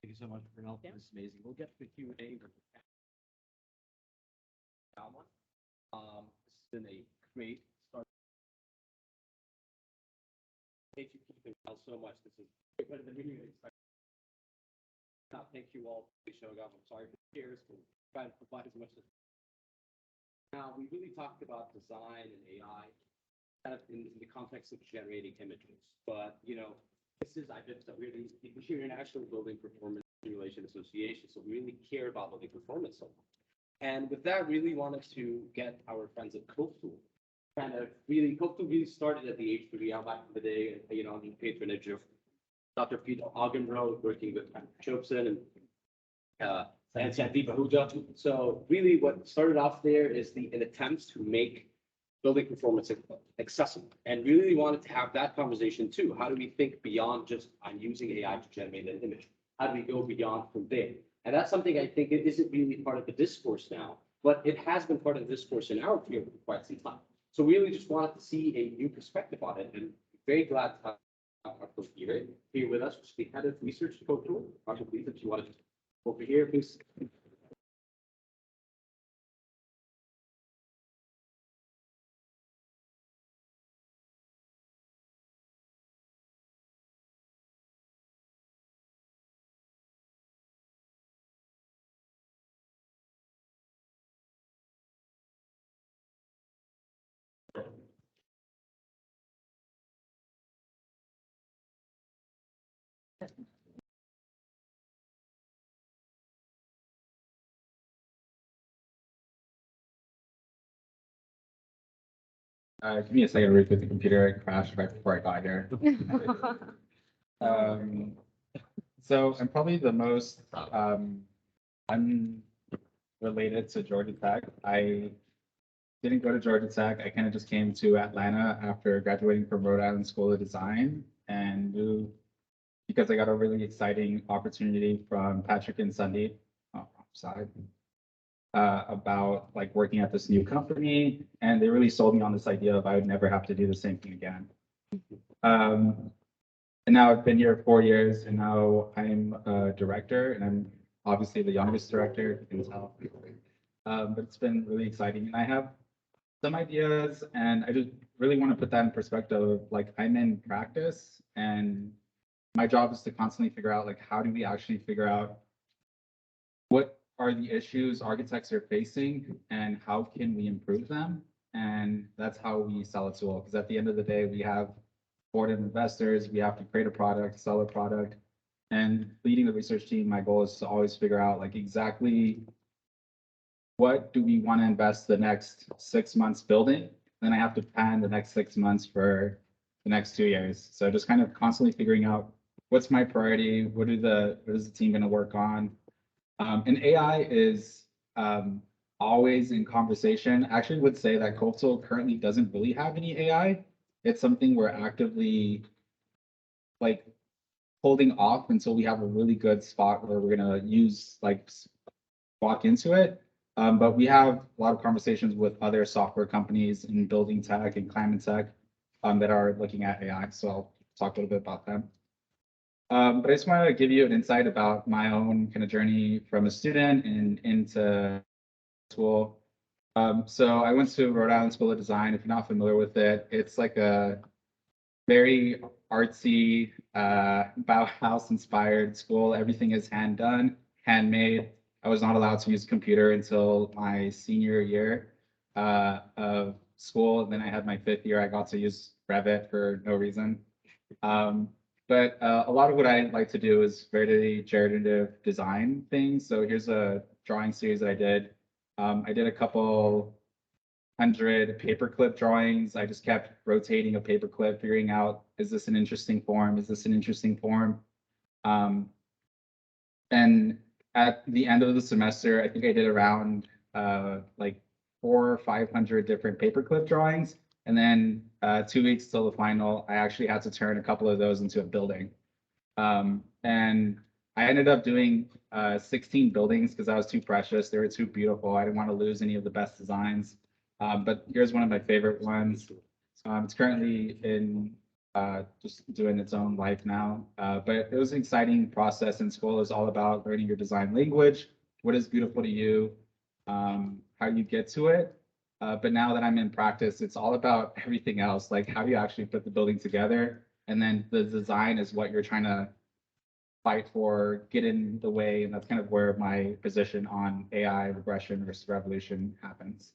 Thank you so much, Vernelle. Yeah. This is amazing. We'll get to the Q&A. This has been a great start. Thank you, Keith and Vernelle, so much. This is better than we expected. Thank you all for showing up. I'm sorry for the tears, but trying to provide as much as. Now, we really talked about design and AI kind of in the context of generating images, but this is we're the International Building Performance Simulation Association, so we really care about building performance so much. And with that, really wanted to get our friends at cove.tool cove.tool really started at the H3 out back in the day, on the patronage of Dr. Peter Aguirre, working with Chopson and Sandeep Ahuja. So really what started off there is an attempt to make building performance accessible, and really wanted to have that conversation too. How do we think beyond just I'm using AI to generate an image? How do we go beyond from there? And that's something I think it isn't really part of the discourse now, but it has been part of the discourse in our field for quite some time. So we really just wanted to see a new perspective on it, and very glad to have our Aguirre here with us, which is the head of research at cove.tool. Dr. Please, if you want to over here, please. Give me a second to reboot the computer. It crashed right before I got here. So I'm probably the most unrelated to Georgia Tech. I didn't go to Georgia Tech. I kind of just came to Atlanta after graduating from Rhode Island School of Design, and moved because I got a really exciting opportunity from Patrick and Sandeep about like working at this new company, and they really sold me on this idea of I would never have to do the same thing again. And now I've been here 4 years, and now I'm a director, and I'm obviously the youngest director, you can tell. But it's been really exciting, and I have some ideas, and I just really want to put that in perspective. Like, I'm in practice, and my job is to constantly figure out, like, how do we actually figure out what are the issues architects are facing and how can we improve them? And that's how we sell a tool. Because at the end of the day, we have board of investors, we have to create a product, sell a product. And leading the research team, my goal is to always figure out like exactly what do we want to invest the next 6 months building? Then I have to plan the next 6 months for the next 2 years. So just kind of constantly figuring out what's my priority, what is the team going to work on? And AI is always in conversation. I actually would say that cove.tool currently doesn't really have any AI. It's something we're actively like holding off until we have a really good spot where we're gonna use like walk into it. But we have a lot of conversations with other software companies in building tech and climate tech that are looking at AI. So I'll talk a little bit about them. But I just want to give you an insight about my own kind of journey from a student and into tool. So I went to Rhode Island School of Design. If you're not familiar with it, it's like a very artsy, Bauhaus inspired school. Everything is hand done, handmade. I was not allowed to use a computer until my senior year of school. And then I had my 5th year, I got to use Revit for no reason. But a lot of what I like to do is very generative design things. So here's a drawing series that I did. I did a couple 100 paperclip drawings. I just kept rotating a paperclip, figuring out, is this an interesting form? Is this an interesting form? And at the end of the semester, I think I did around like 400 or 500 different paperclip drawings. And then 2 weeks till the final, I actually had to turn a couple of those into a building. And I ended up doing 16 buildings because I was too precious. They were too beautiful. I didn't want to lose any of the best designs. But here's one of my favorite ones. It's currently in just doing its own life now. But it was an exciting process in school. It was all about learning your design language. What is beautiful to you? How you get to it. But now that I'm in practice, it's all about everything else. Like how do you actually put the building together? And then the design is what you're trying to fight for, get in the way. And that's kind of where my position on AI regression versus revolution happens.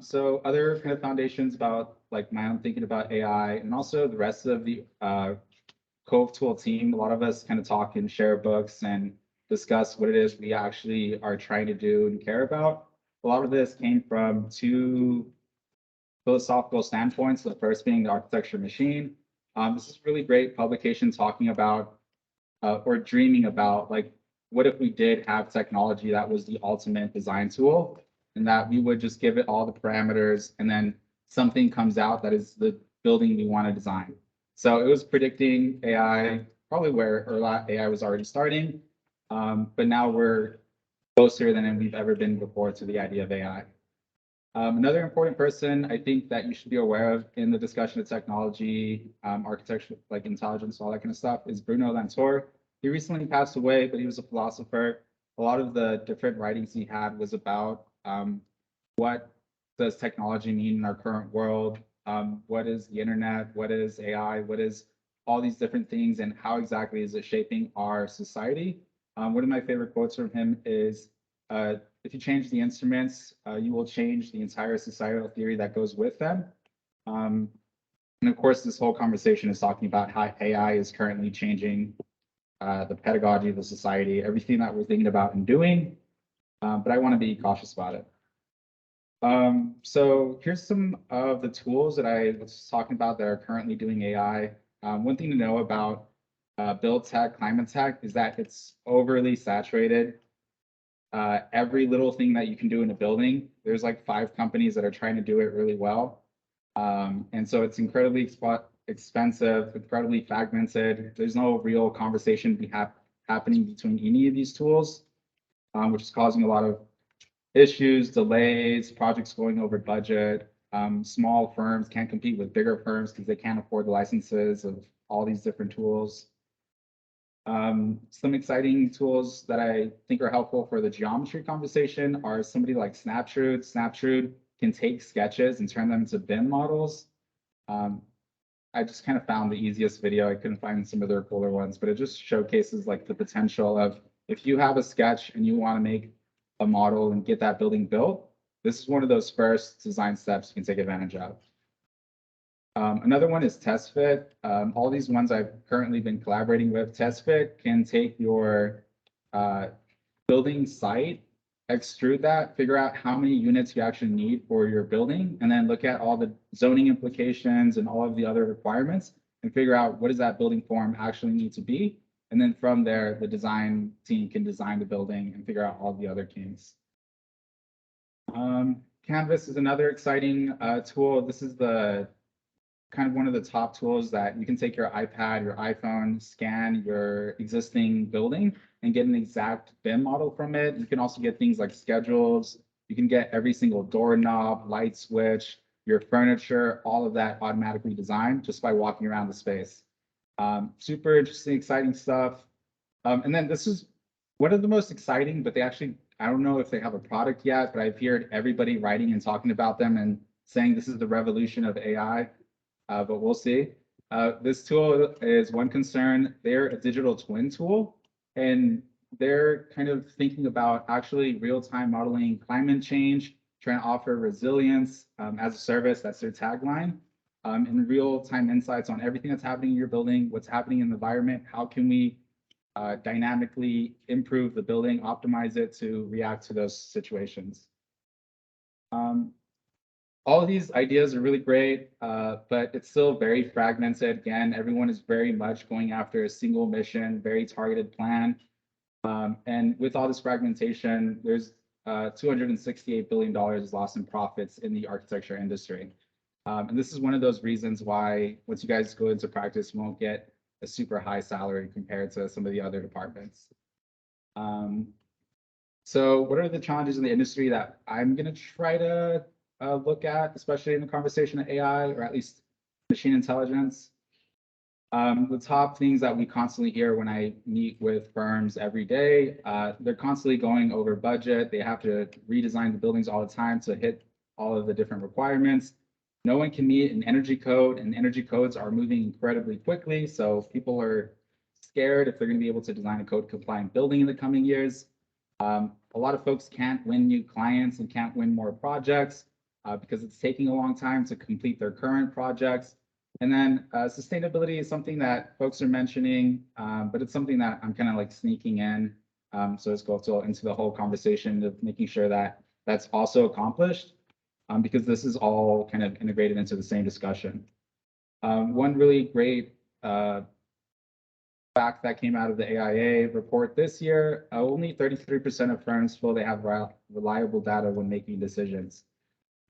So other kind of foundations about like my own thinking about AI and also the rest of the cove.tool team, a lot of us kind of talk and share books and discuss what it is we actually are trying to do and care about. A lot of this came from 2 philosophical standpoints. The first being the architecture machine. This is really great publication talking about or dreaming about like, what if we did have technology that was the ultimate design tool and that we would just give it all the parameters and then something comes out that is the building we want to design. So it was predicting AI, probably where AI was already starting, but now we're closer than we've ever been before to the idea of AI. Another important person I think that you should be aware of in the discussion of technology, architecture, like intelligence, all that kind of stuff, is Bruno Latour. He recently passed away, but he was a philosopher. A lot of the different writings he had was about what does technology mean in our current world? What is the internet? What is AI? What is all these different things and how exactly is it shaping our society? One of my favorite quotes from him is, if you change the instruments, you will change the entire societal theory that goes with them. And of course, this whole conversation is talking about how AI is currently changing the pedagogy of the society, everything that we're thinking about and doing. But I want to be cautious about it. So here's some of the tools that I was talking about that are currently doing AI. One thing to know about build tech, climate tech is that it's overly saturated. Every little thing that you can do in a building, there's like 5 companies that are trying to do it really well. And so it's incredibly expensive, incredibly fragmented. There's no real conversation happening between any of these tools, which is causing a lot of issues, delays, projects going over budget. Small firms can't compete with bigger firms because they can't afford the licenses of all these different tools. Some exciting tools that I think are helpful for the geometry conversation are somebody like Snapshot. Snapshot can take sketches and turn them into BIM models. I just kind of found the easiest video. I couldn't find some of their cooler ones, but it just showcases like the potential of if you have a sketch and you want to make a model and get that building built, this is one of those first design steps you can take advantage of. Another one is test fit. All these ones I've currently been collaborating with. Test fit can take your building site, extrude that, figure out how many units you actually need for your building, and then look at all the zoning implications and all of the other requirements and figure out what does that building form actually need to be. And then from there, the design team can design the building and figure out all the other kinks. Canvas is another exciting tool. This is the kind of one of the top tools that you can take your iPad, your iPhone, scan your existing building and get an exact BIM model from it. You can also get things like schedules. You can get every single doorknob, light switch, your furniture, all of that automatically designed just by walking around the space. Super interesting, exciting stuff. And then this is one of the most exciting, but they actually, I don't know if they have a product yet, but I've heard everybody writing and talking about them and saying this is the revolution of AI. But we'll see. This tool is One Concern. They're a digital twin tool, and they're kind of thinking about actually real-time modeling climate change, trying to offer resilience as a service. That's their tagline. And real-time insights on everything that's happening in your building, what's happening in the environment, how can we dynamically improve the building, optimize it to react to those situations. All of these ideas are really great, but it's still very fragmented. Again, everyone is very much going after a single mission, very targeted plan. And with all this fragmentation, there's $268 billion lost in profits in the architecture industry. And this is one of those reasons why once you guys go into practice, you won't get a super high salary compared to some of the other departments. So what are the challenges in the industry that I'm going to try to look at, especially in the conversation of AI, or at least machine intelligence? The top things that we constantly hear when I meet with firms every day, they're constantly going over budget. They have to redesign the buildings all the time to hit all of the different requirements. No one can meet an energy code, and energy codes are moving incredibly quickly. So people are scared if they're going to be able to design a code compliant building in the coming years. A lot of folks can't win new clients and can't win more projects because it's taking a long time to complete their current projects. And then sustainability is something that folks are mentioning, but it's something that I'm kind of like sneaking in. So let's go into the whole conversation of making sure that that's also accomplished, because this is all kind of integrated into the same discussion. One really great fact that came out of the AIA report this year, only 33% of firms feel they have reliable data when making decisions.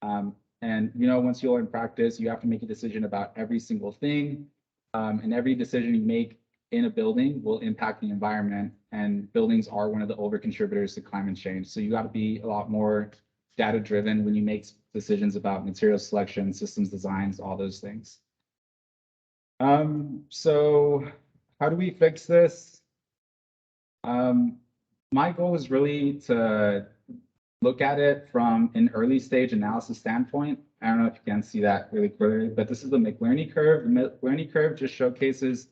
And once you're in practice, you have to make a decision about every single thing, and every decision you make in a building will impact the environment, and buildings are one of the over contributors to climate change. So you got to be a lot more data driven when you make decisions about material selection, systems designs, all those things. So how do we fix this? My goal is really to look at it from an early stage analysis standpoint. I don't know if you can see that really clearly, but this is the McLerney curve. The McLerney curve just showcases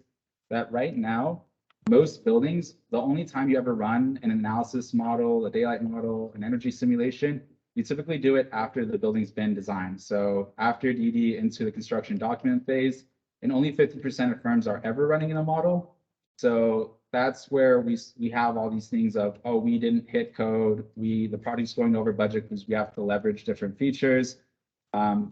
that right now, most buildings, the only time you ever run an analysis model, a daylight model, an energy simulation, you typically do it after the building's been designed. So after DD into the construction document phase, and only 50% of firms are ever running in a model. So that's where we have all these things of, oh, we didn't hit code. The project's going over budget because we have to leverage different features.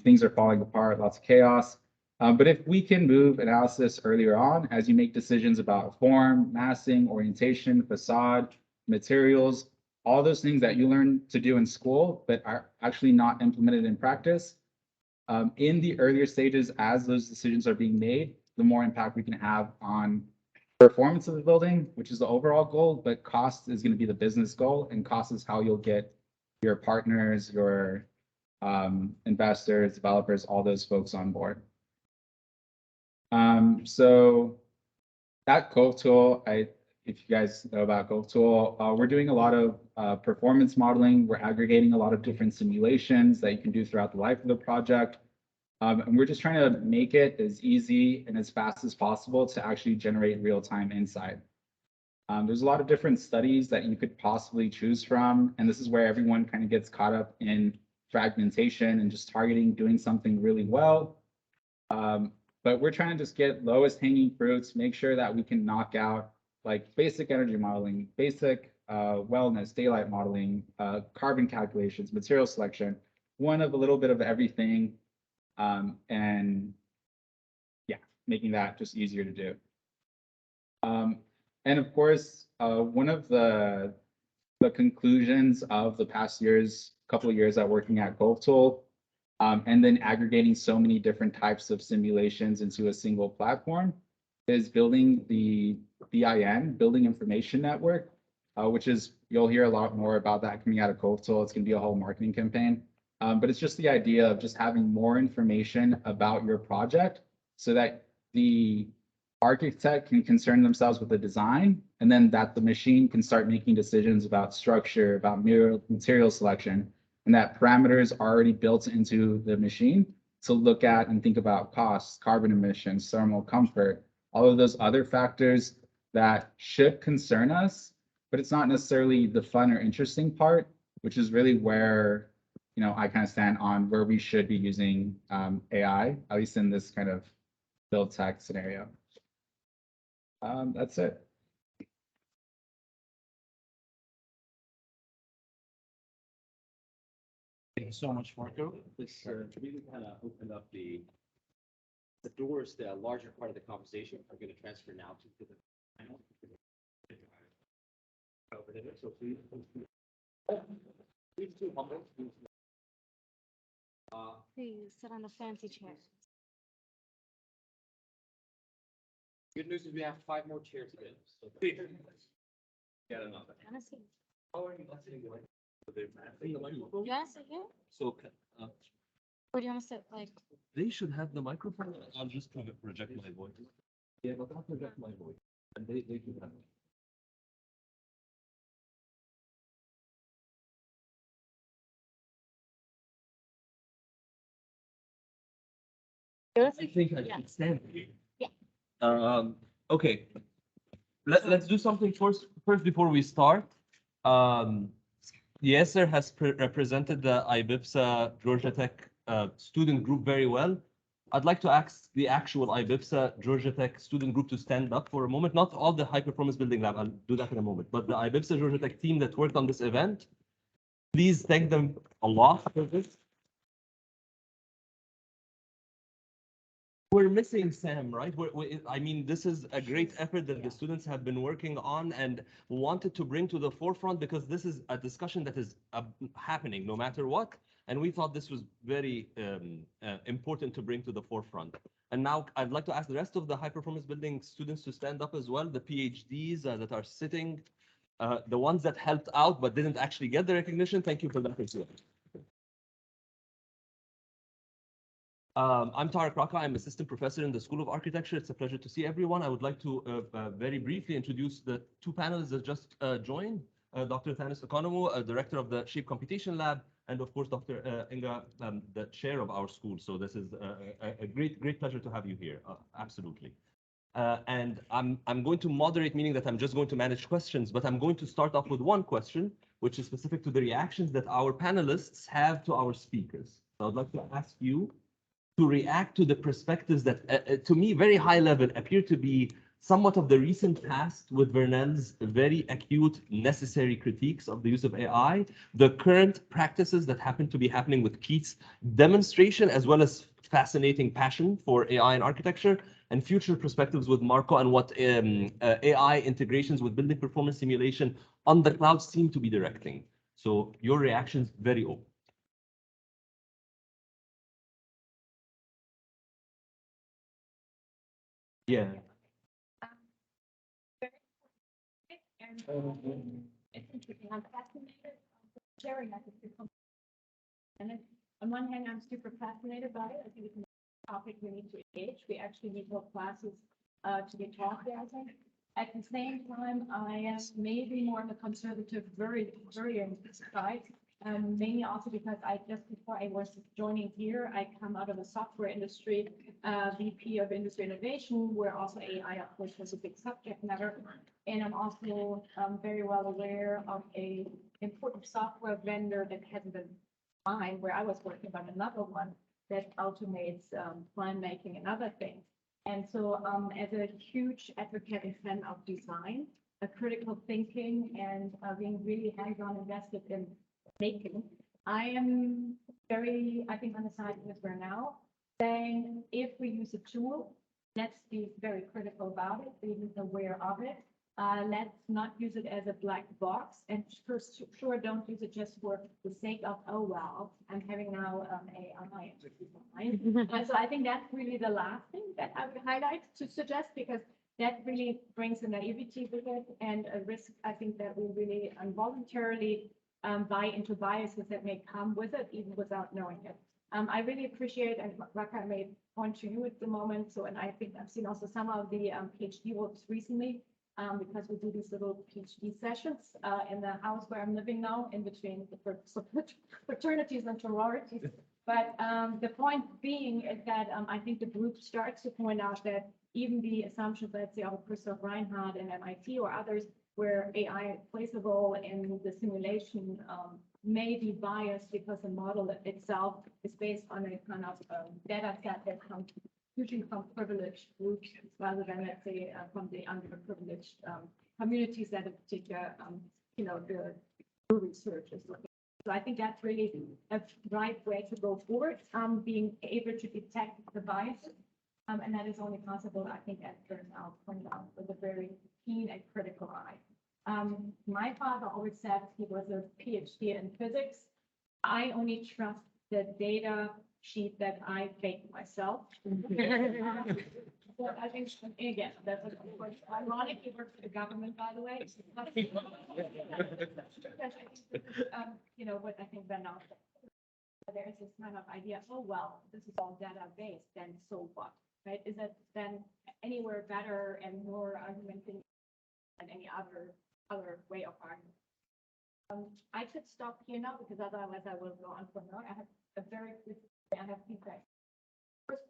Things are falling apart, lots of chaos. But if we can move analysis earlier on, as you make decisions about form, massing, orientation, facade, materials, all those things that you learn to do in school, but are actually not implemented in practice, in the earlier stages, as those decisions are being made, the more impact we can have on performance of the building, which is the overall goal, but cost is going to be the business goal, and cost is how you'll get your partners, your investors, developers, all those folks on board. So that Cove tool, if you guys know about Cove tool, we're doing a lot of performance modeling. We're aggregating a lot of different simulations that you can do throughout the life of the project. And we're just trying to make it as easy and as fast as possible to actually generate real-time insight. There's a lot of different studies that you could possibly choose from, and this is where everyone kind of gets caught up in fragmentation and just targeting doing something really well. But we're trying to just get lowest hanging fruits, make sure that we can knock out like basic energy modeling, basic wellness, daylight modeling, carbon calculations, material selection, one of a little bit of everything, and yeah, making that just easier to do. And of course, one of the conclusions of the past couple of years at working at cove.tool, and then aggregating so many different types of simulations into a single platform, is building the BIN, Building Information Network, which is, you'll hear a lot more about that coming out of cove.tool. It's going to be a whole marketing campaign. But it's just the idea of just having more information about your project so that the architect can concern themselves with the design, and then that the machine can start making decisions about structure, about material selection, and that parameters are already built into the machine to look at and think about costs, carbon emissions, thermal comfort, all of those other factors that should concern us, but it's not necessarily the fun or interesting part, which is really where, you know, I kind of stand on where we should be using AI, at least in this kind of build tech scenario. That's it. Thank you so much, Marco. This really kind of opened up the doors, the larger part of the conversation. We're going to transfer now to the panel. So please do humble. Please sit on the fancy chair. Good news is we have 5 more chairs available. So get another. Honestly, How are you listening to it? The microphone? you want to sit here? So Or do you want to sit like? they should have the microphone. I'll just project my voice. Yeah, but I'll project my voice. And they should have it. I think I Yeah. should stand. Yeah. Okay. Let's do something first before we start. Yasser has represented the IBIPSA Georgia Tech student group very well. I'd like to ask the actual IBIPSA Georgia Tech student group to stand up for a moment. Not all the high performance building lab, I'll do that in a moment, but the IBIPSA Georgia Tech team that worked on this event, please thank them a lot for this. We're missing Sam, right? I mean, this is a great effort that the students have been working on and wanted to bring to the forefront, because this is a discussion that is happening no matter what. And we thought this was very important to bring to the forefront. And now I'd like to ask the rest of the high performance building students to stand up as well, the PhDs that are sitting, the ones that helped out but didn't actually get the recognition. Thank you for that as well. I'm Tarek Raka. I'm assistant professor in the School of Architecture. It's a pleasure to see everyone. I would like to very briefly introduce the 2 panelists that just joined. Dr. Athanassios Economou, director of the Shape Computation Lab, and of course, Dr. Inga, the chair of our school. So this is a great pleasure to have you here. Absolutely. And I'm going to moderate, meaning that I'm just going to manage questions, but I'm going to start off with one question, which is specific to the reactions that our panelists have to our speakers. So I'd like to ask you to react to the perspectives that, to me, very high level, appear to be somewhat of the recent past, with Vernelle's very acute, necessary critiques of the use of AI, the current practices that happen to be happening with Keith's demonstration, as well as fascinating passion for AI and architecture, and future perspectives with Marco and what AI integrations with building performance simulation on the cloud seem to be directing. So your reactions, very open. Yeah. And it's interesting. I'm fascinated sharing that with you. And on one hand, I'm super fascinated by it. I think it's a topic we need to engage. We actually need more classes to be taught there, I think. At the same time, I am maybe more on the conservative, very side. Mainly also because just before I was joining here, I come out of the software industry, VP of Industry Innovation, where also AI, of course, was a big subject matter. And I'm also very well aware of a important software vendor that hasn't been mine, where I was working on another one that automates plan making and other things. And so as a huge advocate and fan of design, critical thinking, and being really hands-on invested in making, I am very, I think, on the side with Vernelle, saying if we use a tool, let's be very critical about it, be aware of it. Let's not use it as a black box, and for sure don't use it just for the sake of, oh, well, I'm having now AI. And so I think that's really the last thing that I would highlight to suggest, because that really brings a naivety with it and a risk, I think, that we really involuntarily buy into biases that may come with it, even without knowing it. I really appreciate, and Raka made point to you at the moment. So, and I think I've seen also some of the PhD works recently, because we do these little PhD sessions in the house where I'm living now, in between the fraternities and sororities. But the point being is that I think the group starts to point out that even the assumptions, let's say, of Christoph Reinhardt and MIT or others, where AI plays a role in the simulation, may be biased because the model itself is based on a kind of data set that comes usually from privileged groups rather than, let's say, from the underprivileged communities that a particular, the research is looking. So I think that's really a right way to go forward, being able to detect the biases. And that is only possible, I think, as Vernelle pointed out, with a very keen and critical eye. My father always said he was a PhD in physics. I only trust the data sheet that I baked myself. But I think, again, that's of course ironic. He works for the government, by the way. But, what I think Vernelle said. There is this kind of idea, oh, well, this is all data-based, then so what, right? Is it then anywhere better and more argumenting than any other way of arguing? I could stop here now, because otherwise I will go on for more. I have feedback first,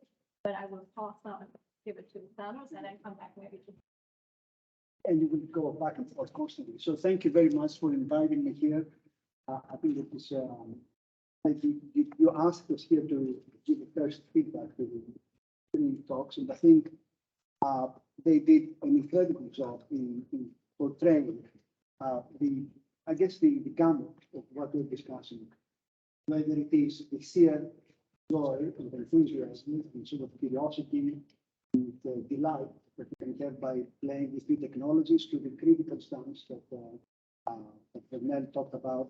but I will pause now and give it to Thanos and then come back maybe to. And you will go back and forth constantly. So thank you very much for inviting me here. I think it is, you asked us here to give the first feedback to the three talks, and I think they did an incredible job in portraying the gamut of what we're discussing, whether it is the sheer joy and enthusiasm and sort of curiosity and delight that you can have by playing with new technologies, to the critical stance that Vernelle talked about,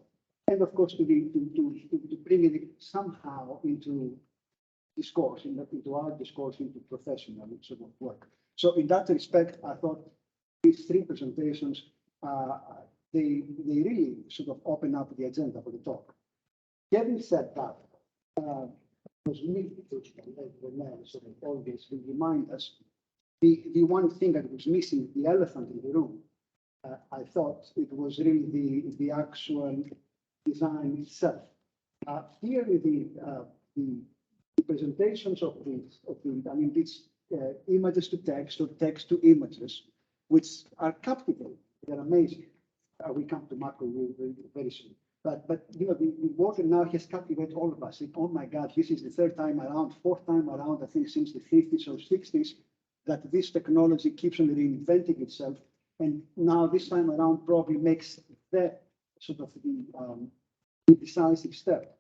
and of course to bring it somehow into discourse, into our discourse, into professional sort of work. So in that respect, I thought these three presentations, they really sort of open up the agenda for the talk. Having said that, was me, Vernelle sort of always remind us, the one thing that was missing, the elephant in the room, I thought it was really the actual design itself. Here the presentations of these images to text or text to images, which are captivating, they're amazing. We come to macro very soon. But the water now has captivated all of us. Oh my God, this is the third time around, fourth time around, I think since the 50s or 60s, that this technology keeps on reinventing itself. And now this time around probably makes that sort of the decisive step.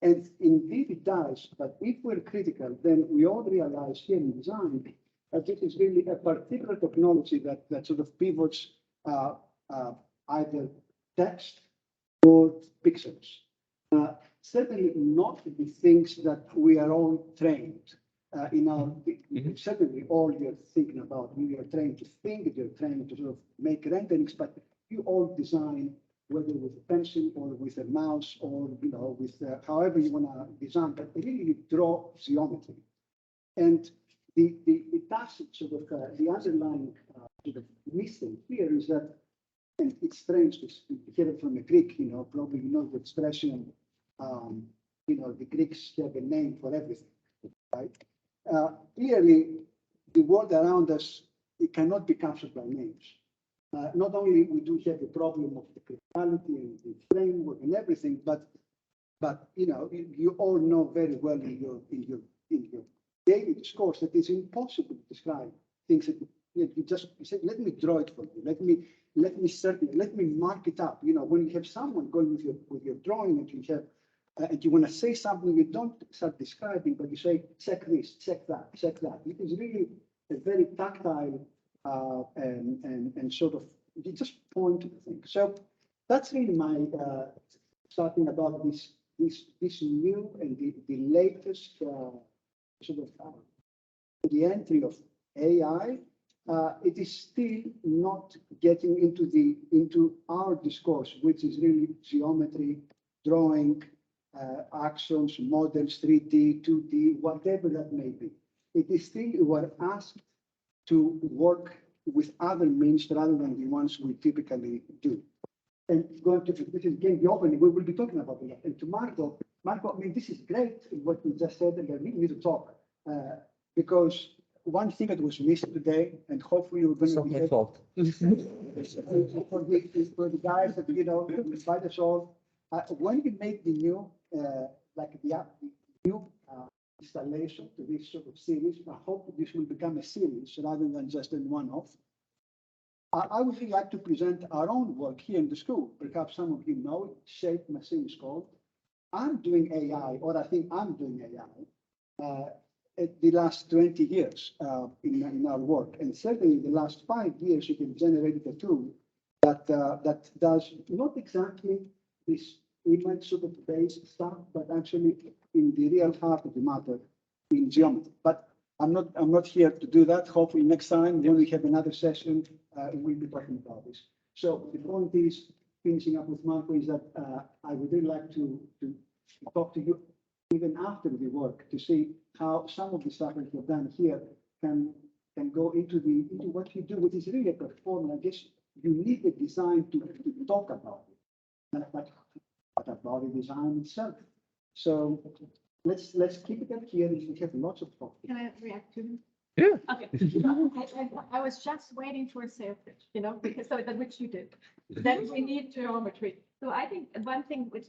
And indeed it does, but if we're critical, then we all realize here in design that this is really a particular technology that sort of pivots either text or pixels. Certainly not the things that we are all trained in our, certainly all you're thinking about, you are trained to think, you're trained to sort of make renderings, but you all design, whether with a pencil or with a mouse or, with however you want to design, but really you draw geometry. And the tacit sort of, the underlying sort of missing here is that and it's strange to hear it from a Greek, probably the expression, the Greeks have a name for everything, right? Clearly, the world around us, it cannot be captured by names. Not only we do have the problem of the criticality and the framework and everything, but you all know very well in your daily discourse that it's impossible to describe things that you say, let me draw it for you, let me circle it, let me mark it up. When you have someone going with your drawing and you have and you want to say something, you don't start describing, but you say, check this, check that, check that. It is really a very tactile and sort of, you just point to the thing. So that's really my starting about this new and the latest sort of the entry of AI. It is still not getting into our discourse, which is really geometry, drawing, actions, models, 3D, 2D, whatever that may be. It is still, we're asked to work with other means rather than the ones we typically do. And going to, this is again the opening, we will be talking about that. And to Marco, I mean, this is great what you just said, and we need to talk. Because one thing that was missed today, and hopefully we're going to be my fault. for the guys that, invite us all, when you make the new, the new installation to this sort of series, I hope this will become a series rather than just a one-off. I would really like to present our own work here in the school. Perhaps some of you know it, Shape Machine is called. I'm doing AI, or I think I'm doing AI, the last 20 years in our work. And certainly in the last 5 years, you can generate a tool that does not exactly this image sort of based stuff, but actually in the real heart of the matter in geometry. But I'm not here to do that. Hopefully next time when we have another session, we'll be talking about this. So the point is, finishing up with Marco, is that I would really like to talk to you even after the work to see how some of the stuff that you've done here can go into what you do, which is really a performance. I guess you need the design to talk about it, but about the design itself. So let's keep it up here. We have lots of talk. Can I react to him? Yeah. Okay. I was just waiting for a sales pitch, because which you did. Then we need geometry. So I think one thing which,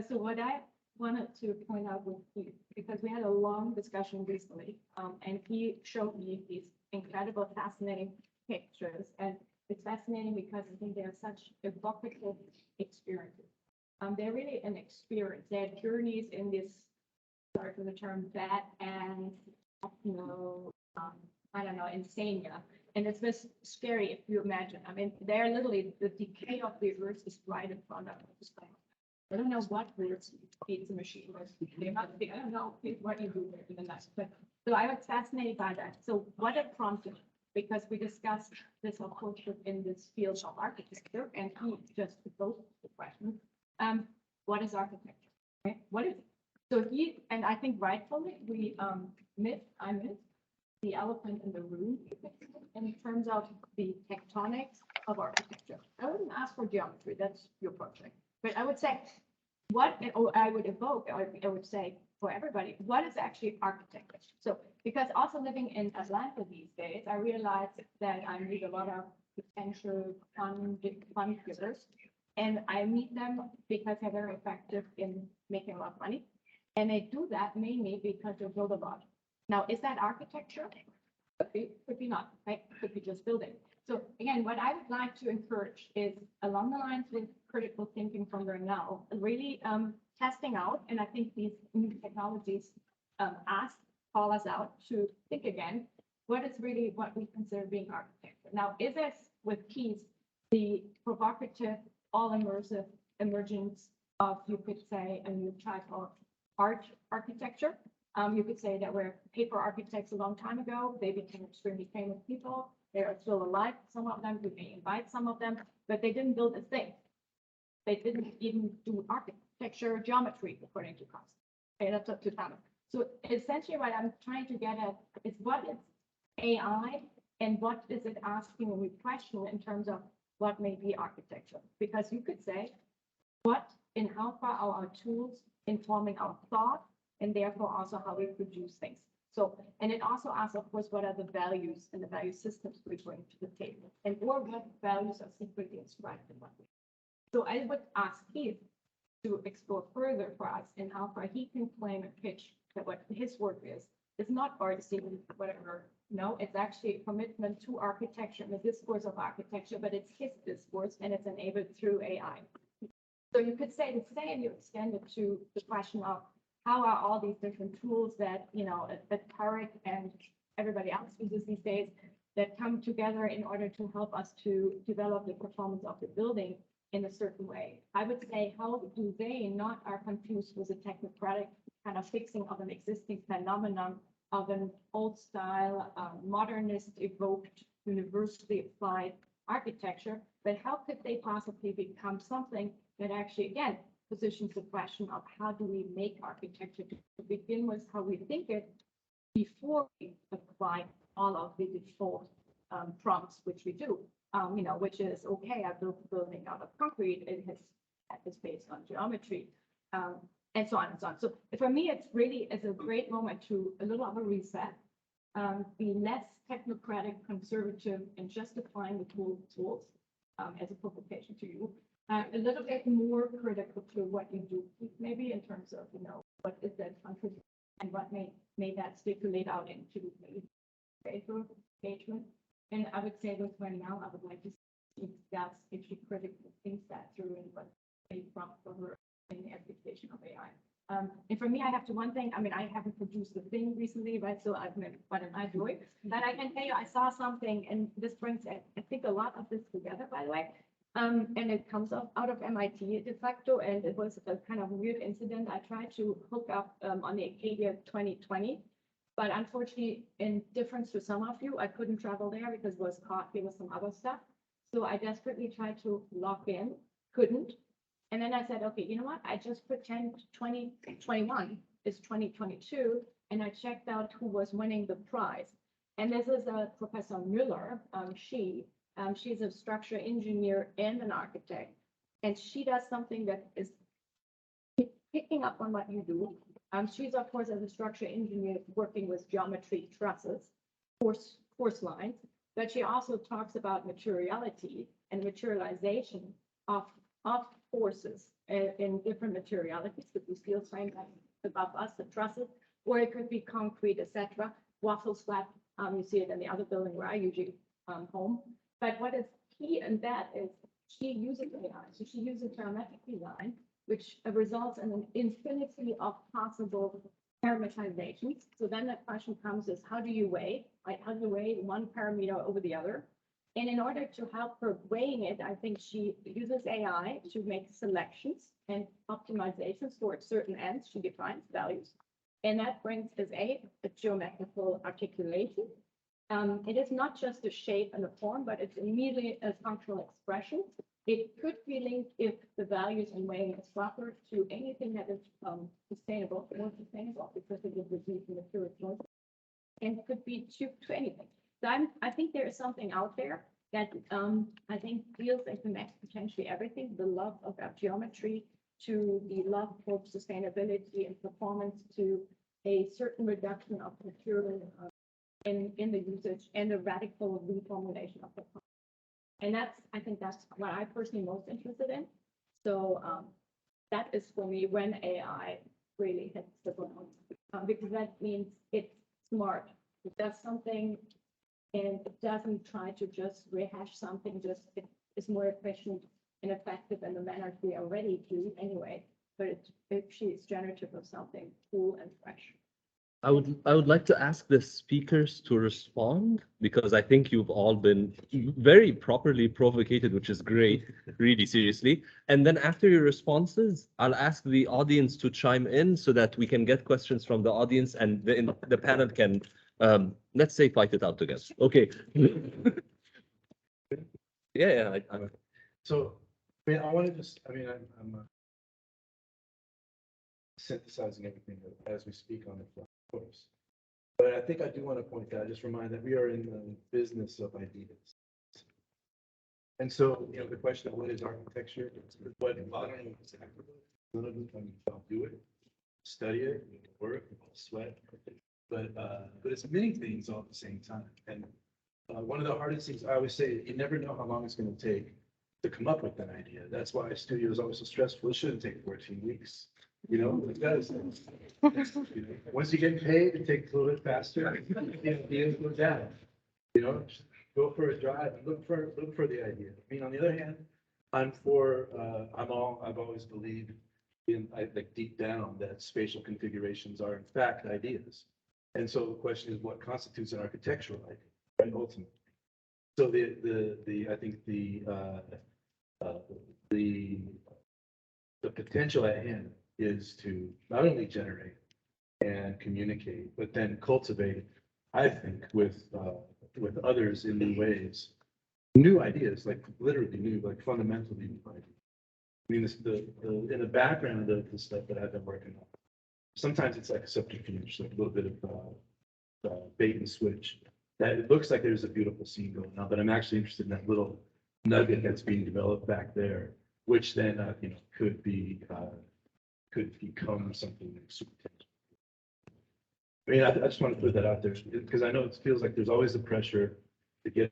so what I wanted to point out with you, because we had a long discussion recently, and he showed me these incredible, fascinating pictures. And it's fascinating because I think they are such evocative experiences. They're really an experience. They're journeys in this, sorry for the term, that and, I don't know, insania. And it's this scary if you imagine. I mean, they're literally, the decay of the earth is right in front of us. I don't know what words feeds the machine. They must be, I don't know what you do there in the night. But so I was fascinated by that. So what it prompted, because we discussed this, of course, in this field of architecture, and he just posed the question, what is architecture? Okay? What is it? So he, and I think rightfully, I missed the elephant in the room in terms of the tectonics of architecture. I wouldn't ask for geometry, that's your project. But I would say, I would say for everybody, what is actually architecture? So, because also living in Atlanta these days, I realized that I meet a lot of potential fund givers, and I meet them because they're very effective in making a lot of money. And they do that mainly because they build a lot. Now, is that architecture? Could be not, right? Could be just building. So again, what I would like to encourage is along the lines with critical thinking from Vernelle, really testing out, and I think these new technologies call us out to think again, what is really what we consider being architecture. Now, is this with keys, the provocative, all immersive emergence of, you could say, a new type of art architecture? You could say that we're paper architects a long time ago. They became extremely famous people. They are still alive, some of them. We may invite some of them, but they didn't build a thing. They didn't even do architecture geometry, according to Cost. Okay, that's up to them. So essentially what I'm trying to get at is what is AI and what is it asking when we question in terms of what may be architecture. Because you could say, what and how far are our tools informing our thought, and therefore also how we produce things. So, and it also asks, of course, what are the values and the value systems we bring to the table, and or what values are secretly inscribed in what we. So I would ask Keith to explore further for us and how far he can claim and pitch that what his work is. It's not artsy, whatever. No, it's actually a commitment to architecture and the discourse of architecture, but it's his discourse and it's enabled through AI. So you could say the same, you extend it to the question of how are all these different tools that, you know, that Tarek and everybody else uses these days that come together in order to help us to develop the performance of the building in a certain way. I would say, how do they not are confused with a technocratic kind of fixing of an existing phenomenon of an old style, modernist evoked, universally applied architecture, but how could they possibly become something that actually, again, positions the question of how do we make architecture to begin with how we think it before we apply all of the default prompts, which we do, you know, which is, okay, I built the building out of concrete, it's based on geometry, and so on and so on. So for me, it's a great moment to a little of a reset, be less technocratic, conservative, and just applying the tools as a provocation to you. A little bit more critical to what you do, maybe in terms of, you know, what is that contribution and what may that stipulate out into Facebook engagement. And I would say with Vernelle, I would like to see that's if she critically thinks that through and what they prompt for her in the application of AI. And for me, I have to one thing, I mean, I haven't produced a thing recently, right? So I've been, what am I doing? But I can tell you, I saw something, and this brings, I think, a lot of this together, by the way. And it comes out of MIT de facto, and it was a kind of weird incident. I tried to hook up on the Acadia 2020, but unfortunately, in difference to some of you, I couldn't travel there because it was caught with some other stuff. So I desperately tried to log in, couldn't. And then I said, okay, you know what? I just pretend 2021 is 2022, and I checked out who was winning the prize. And this is Professor Müller. She's a structural engineer and an architect, and she does something that is picking up on what you do. She's, of course, as a structural engineer, working with geometry, trusses, force lines, but she also talks about materiality and materialization of forces in different materialities. Could be steel frame above us, the trusses, or it could be concrete, etc. Waffle slab. You see it in the other building where I usually home. But what is key in that is she uses AI. So she uses geometric design, which results in an infinity of possible parameterizations. So then the question comes is, how do you weigh, right? How do you weigh one parameter over the other? And in order to help her weighing it, I think she uses AI to make selections and optimizations towards certain ends. She defines values. And that brings as a geometrical articulation. It is not just a shape and a form, but it's immediately a functional expression. It could be linked, if the values and weighing is proper, to anything that is sustainable, more sustainable, because it would reduce the material choice, and could be to anything. So I think there is something out there that I think deals and connects potentially everything, the love of our geometry to the love for sustainability and performance to a certain reduction of material in the usage and the radical reformulation of the product. And I think that's what I personally most interested in. So that is for me when AI really hits the ground, because that means it's smart. It does something and it doesn't try to just rehash something, just it is more efficient and effective in the manner we already do anyway, but if she is generative of something cool and fresh. I would like to ask the speakers to respond, because I think you've all been very properly provocated, which is great, really seriously. And then after your responses, I'll ask the audience to chime in so that we can get questions from the audience and the panel can, let's say, fight it out together. Okay. Yeah. So, I mean, I want to just, I mean, I'm synthesizing everything as we speak on the fly, of course. But I think I do want to point out, just remind that we are in the business of ideas. And so, you know, the question of what is architecture, what, I don't know exactly. None of us can do it, study it, work, sweat, but it's many things all at the same time. And one of the hardest things I always say, you never know how long it's going to take to come up with an idea. That's why studio is always so stressful. It shouldn't take 14 weeks. You know, it does. You know, once you get paid, it takes a little bit faster. The ideas go down. You know, just go for a drive and look for the idea. I mean, on the other hand, I've always believed in, like deep down, that spatial configurations are in fact ideas. And so the question is, what constitutes an architectural idea, right? Ultimately. So I think the potential at hand is to not only generate and communicate, but then cultivate, I think, with others in new ways, new ideas, like literally new, like fundamentally new ideas. I mean, in the background of the stuff that I've been working on, sometimes it's like a subterfuge, like a little bit of bait and switch. That it looks like there's a beautiful scene going on, but I'm actually interested in that little nugget that's being developed back there, which then you know, could become something super tangible. I mean, I just want to put that out there because I know it feels like there's always the pressure to get.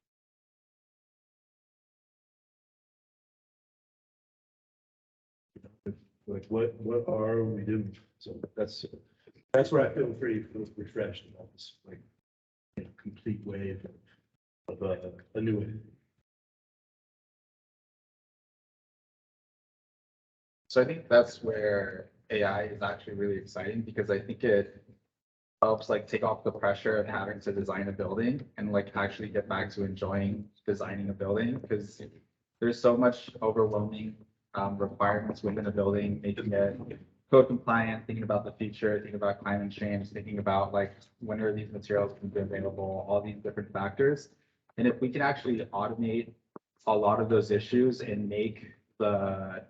Like, what are we doing? So that's where I feel refreshed about this, like, you know, complete wave of a new wave. So I think that's where AI is actually really exciting because I think it helps like take off the pressure of having to design a building and like actually get back to enjoying designing a building because there's so much overwhelming requirements within a building, making it code compliant, thinking about the future, thinking about climate change, thinking about like when are these materials going to be available, all these different factors. And if we can actually automate a lot of those issues and make the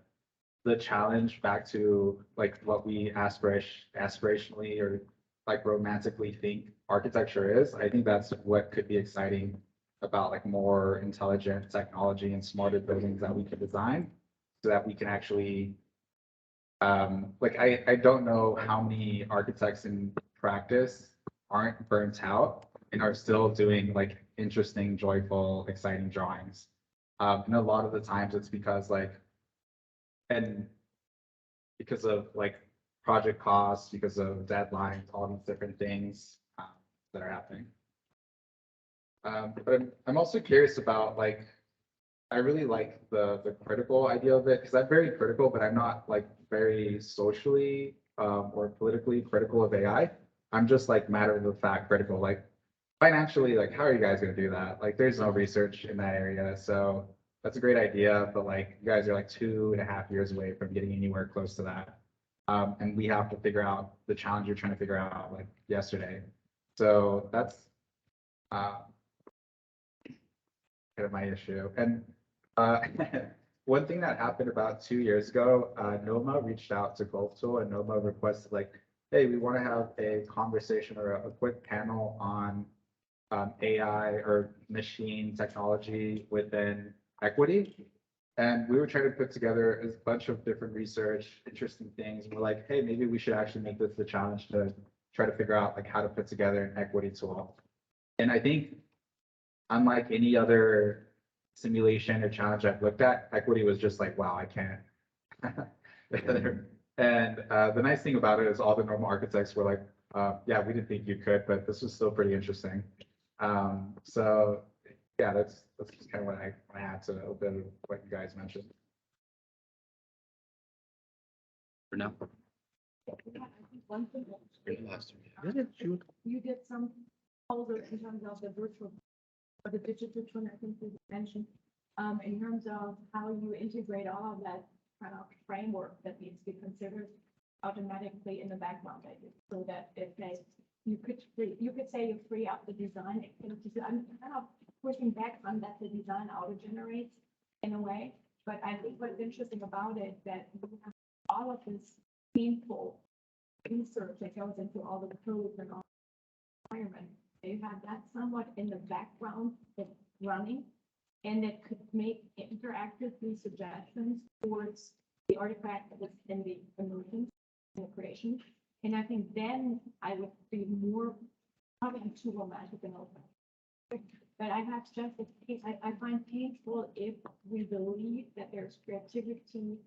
challenge back to like what we aspirationally or like romantically think architecture is, I think that's what could be exciting about like more intelligent technology and smarter buildings that we could design so that we can actually like I don't know how many architects in practice aren't burnt out and are still doing like interesting, joyful, exciting drawings. And a lot of the times it's because like and because of like project costs, because of deadlines, all these different things that are happening. But I'm also curious about like, I really like the critical idea of it because I'm very critical, but I'm not like very socially or politically critical of AI. I'm just like matter of the fact critical, like financially, like how are you guys going to do that? Like there's no research in that area. So that's a great idea, but like you guys are like 2.5 years away from getting anywhere close to that. And we have to figure out the challenge you're trying to figure out like yesterday. So that's kind of my issue. And one thing that happened about 2 years ago, NOMA reached out to cove.tool and NOMA requested like, hey, we want to have a conversation or a quick panel on AI or machine technology within equity. And we were trying to put together a bunch of different research, interesting things. We're like, hey, maybe we should actually make this the challenge to try to figure out like how to put together an equity tool. And I think unlike any other simulation or challenge I've looked at, equity was just like, wow, I can't. And the nice thing about it is all the normal architects were like, yeah, we didn't think you could, but this was still pretty interesting. So yeah, that's just kind of what I had to a bit of what you guys mentioned. For now. Yeah, I think one thing that you did some also in terms of the virtual or the digital twin, I think you mentioned, in terms of how you integrate all of that kind of framework that needs to be considered automatically in the background, so that you could say you free up the design activities. I'm kind of pushing back on that the design auto generates in a way, but I think what's interesting about it that you have all of this painful research that goes into all the codes and all the environment. You have that somewhat in the background that's running, and that could make interactively suggestions towards the artifact that's in the emergence and the creation. And I think then I would be more probably too romantic and open. But I have just, I find painful if we believe that there's creativity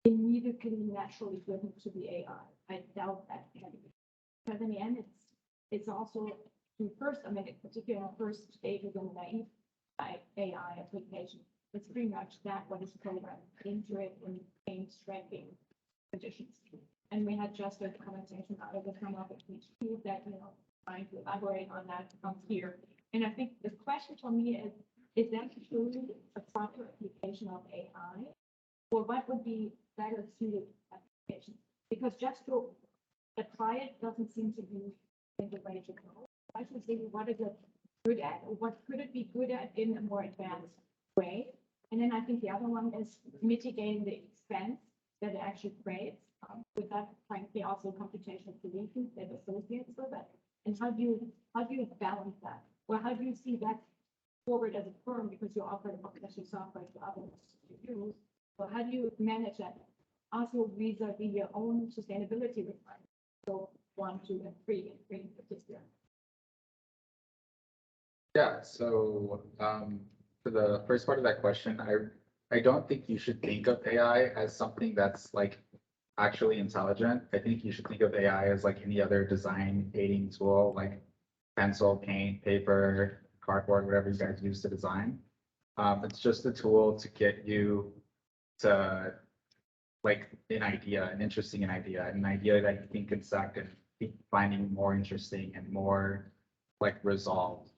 immediately naturally given to the AI. I doubt that can be. Because in the end, it's also the first, I mean, particularly in the first stages of naive AI application, it's pretty much that what is programmed into it in pain striking conditions. And we had just a conversation out of the come up with PhD that, trying to elaborate on that here. And I think the question for me is that truly a proper application of AI? Or what would be better suited application? Because just to apply it doesn't seem to be the way to go. I should say, what is it good at? Or what could it be good at in a more advanced way? And then I think the other one is mitigating the expense that it actually creates. With that, frankly, also computational solutions that associates with it. And how do you balance that? Or how do you see that forward as a firm, because you offer the computational software to others to use? So how do you manage that? Also vis-a-vis your own sustainability requirements. So 1, 2, and 3, and 3 in particular. Yeah, so for the first part of that question, I don't think you should think of AI as something that's like actually intelligent. I think you should think of AI as like any other design aiding tool, like pencil, paint, paper, cardboard, whatever you guys use to design. It's just a tool to get you to like an interesting idea that you can construct and keep finding more interesting and more like resolved.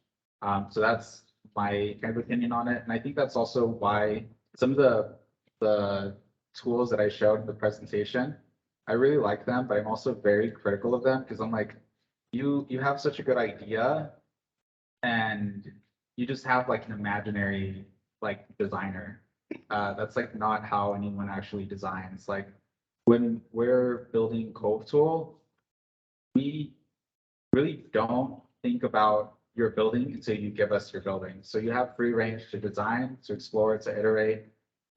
So that's my kind of opinion on it. And I think that's also why some of the tools that I showed in the presentation, I really like them, but I'm also very critical of them because I'm like, you have such a good idea and you just have like an imaginary like designer. That's like not how anyone actually designs. Like when we're building cove.tool, we really don't think about your building until you give us your building. So you have free range to design, to explore, to iterate,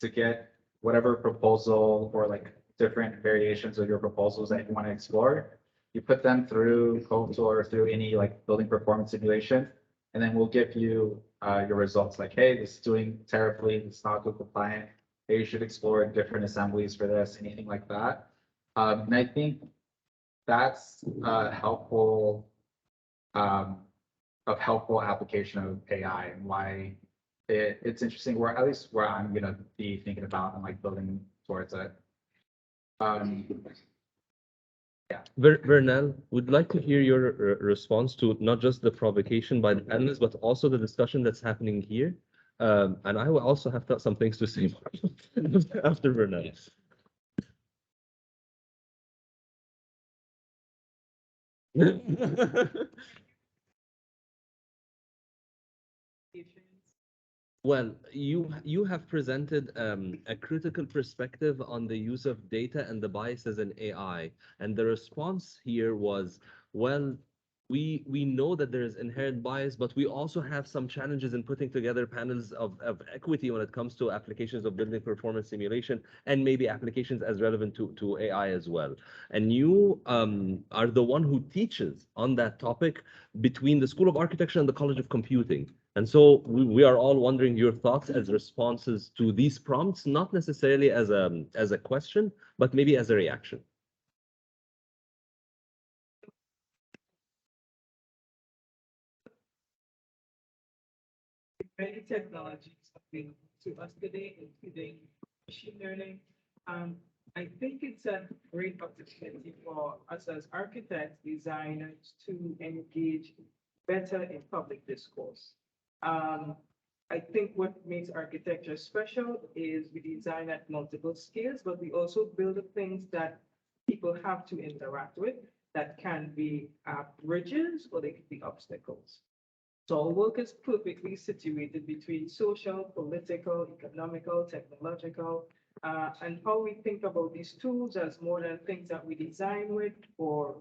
to get whatever proposal or like different variations of your proposals that you want to explore. You put them through cove.tool or through any like building performance simulation, and then we'll give you your results like, hey, this is doing terribly, it's not good compliant. Hey, you should explore different assemblies for this, anything like that. And I think that's helpful application of AI and why it's interesting, where at least where I'm gonna be thinking about and like building towards it. Vernelle, would like to hear your response to not just the provocation by the panelists, but also the discussion that's happening here. And I will also have some things to say after Vernelle. Well, you have presented a critical perspective on the use of data and the biases in AI, and the response here was, well, we know that there is inherent bias, but we also have some challenges in putting together panels of equity when it comes to applications of building performance simulation and maybe applications as relevant to AI as well. And you are the one who teaches on that topic between the School of Architecture and the College of Computing. And so we are all wondering your thoughts as responses to these prompts, not necessarily as a question, but maybe as a reaction. Many technologies have been to us today, including machine learning. I think it's a great opportunity for us as architects, designers to engage better in public discourse. I think what makes architecture special is we design at multiple scales, but we also build the things that people have to interact with that can be bridges or they can be obstacles. So our work is perfectly situated between social, political, economical, technological, and how we think about these tools as more than things that we design with or,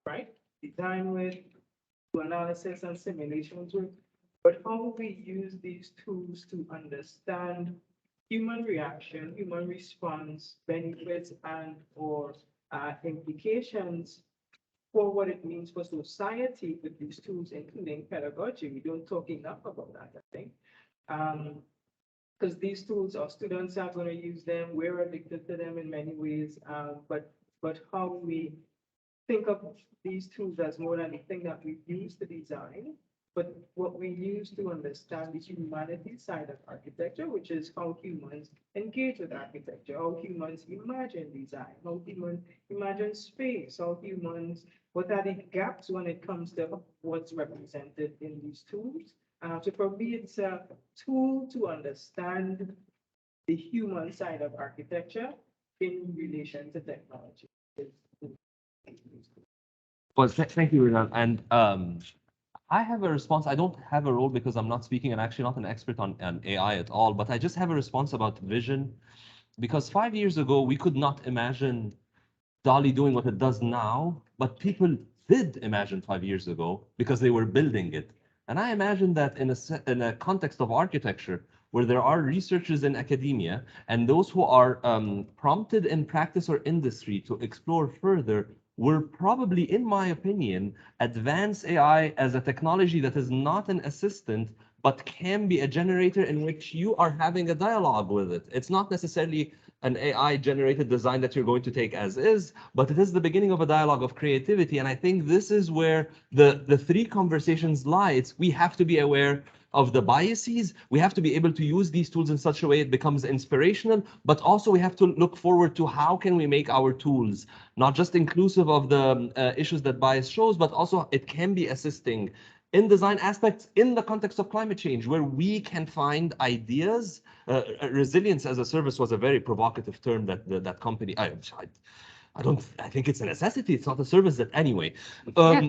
right? Design with, do analysis and simulations with, but how we use these tools to understand human reaction, human response, benefits, and or implications for what it means for society with these tools, including pedagogy. We don't talk enough about that, I think. Because these tools, our students are going to use them, we're addicted to them in many ways, but how we think of these tools as more than a thing that we use to design, but what we use to understand the humanity side of architecture, which is how humans engage with architecture, how humans imagine design, how humans imagine space, how humans, what are the gaps when it comes to what's represented in these tools. So for me, it's a tool to understand the human side of architecture in relation to technology. Well, thank you, Renan. And I have a response. I don't have a role because I'm not speaking and actually not an expert on AI at all, but I just have a response about vision. Because 5 years ago, we could not imagine DALL-E doing what it does now, but people did imagine 5 years ago because they were building it. And I imagine that in a context of architecture, where there are researchers in academia and those who are prompted in practice or industry to explore further, will probably, in my opinion, advance AI as a technology that is not an assistant, but can be a generator in which you are having a dialogue with it. It's not necessarily an AI generated design that you're going to take as is, but it is the beginning of a dialogue of creativity. And I think this is where the three conversations lie. We have to be aware of the biases. We have to be able to use these tools in such a way it becomes inspirational, but also we have to look forward to how can we make our tools not just inclusive of the issues that bias shows, but also it can be assisting in design aspects in the context of climate change, where we can find ideas. Resilience as a service was a very provocative term that that company, I think it's a necessity. It's not a service that anyway.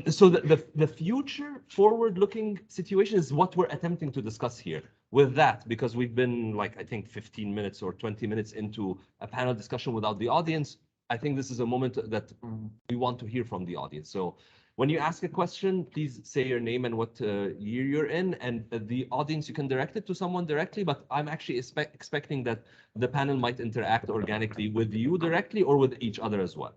So the future forward-looking situation is what we're attempting to discuss here. With that, because we've been like, I think 15 minutes or 20 minutes into a panel discussion without the audience, I think this is a moment that we want to hear from the audience. So when you ask a question, please say your name and what year you're in, and the audience, you can direct it to someone directly, but I'm actually expecting that the panel might interact organically with you directly or with each other as well.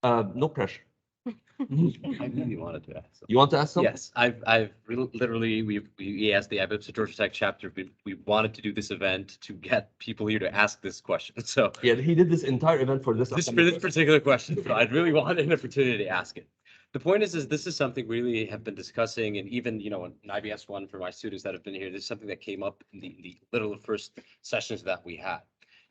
No pressure. I really wanted to ask. You want to ask something? Yes, I've literally, we asked the IBIPS at Georgia Tech chapter, we wanted to do this event to get people here to ask this question. So yeah, he did this entire event for this. For this particular question, so I really wanted an opportunity to ask it. The point is this is something we really have been discussing, and even, you know, in IBS 1 for my students that have been here, this is something that came up in the literal first sessions that we had.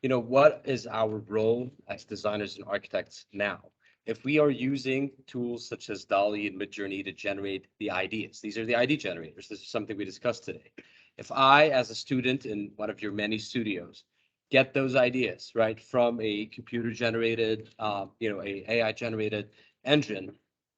You know, what is our role as designers and architects now? If we are using tools such as DALL-E and Midjourney to generate the ideas, these are the ID generators. This is something we discussed today. If I, as a student in one of your many studios, get those ideas, right, from a computer generated, you know, a AI generated engine,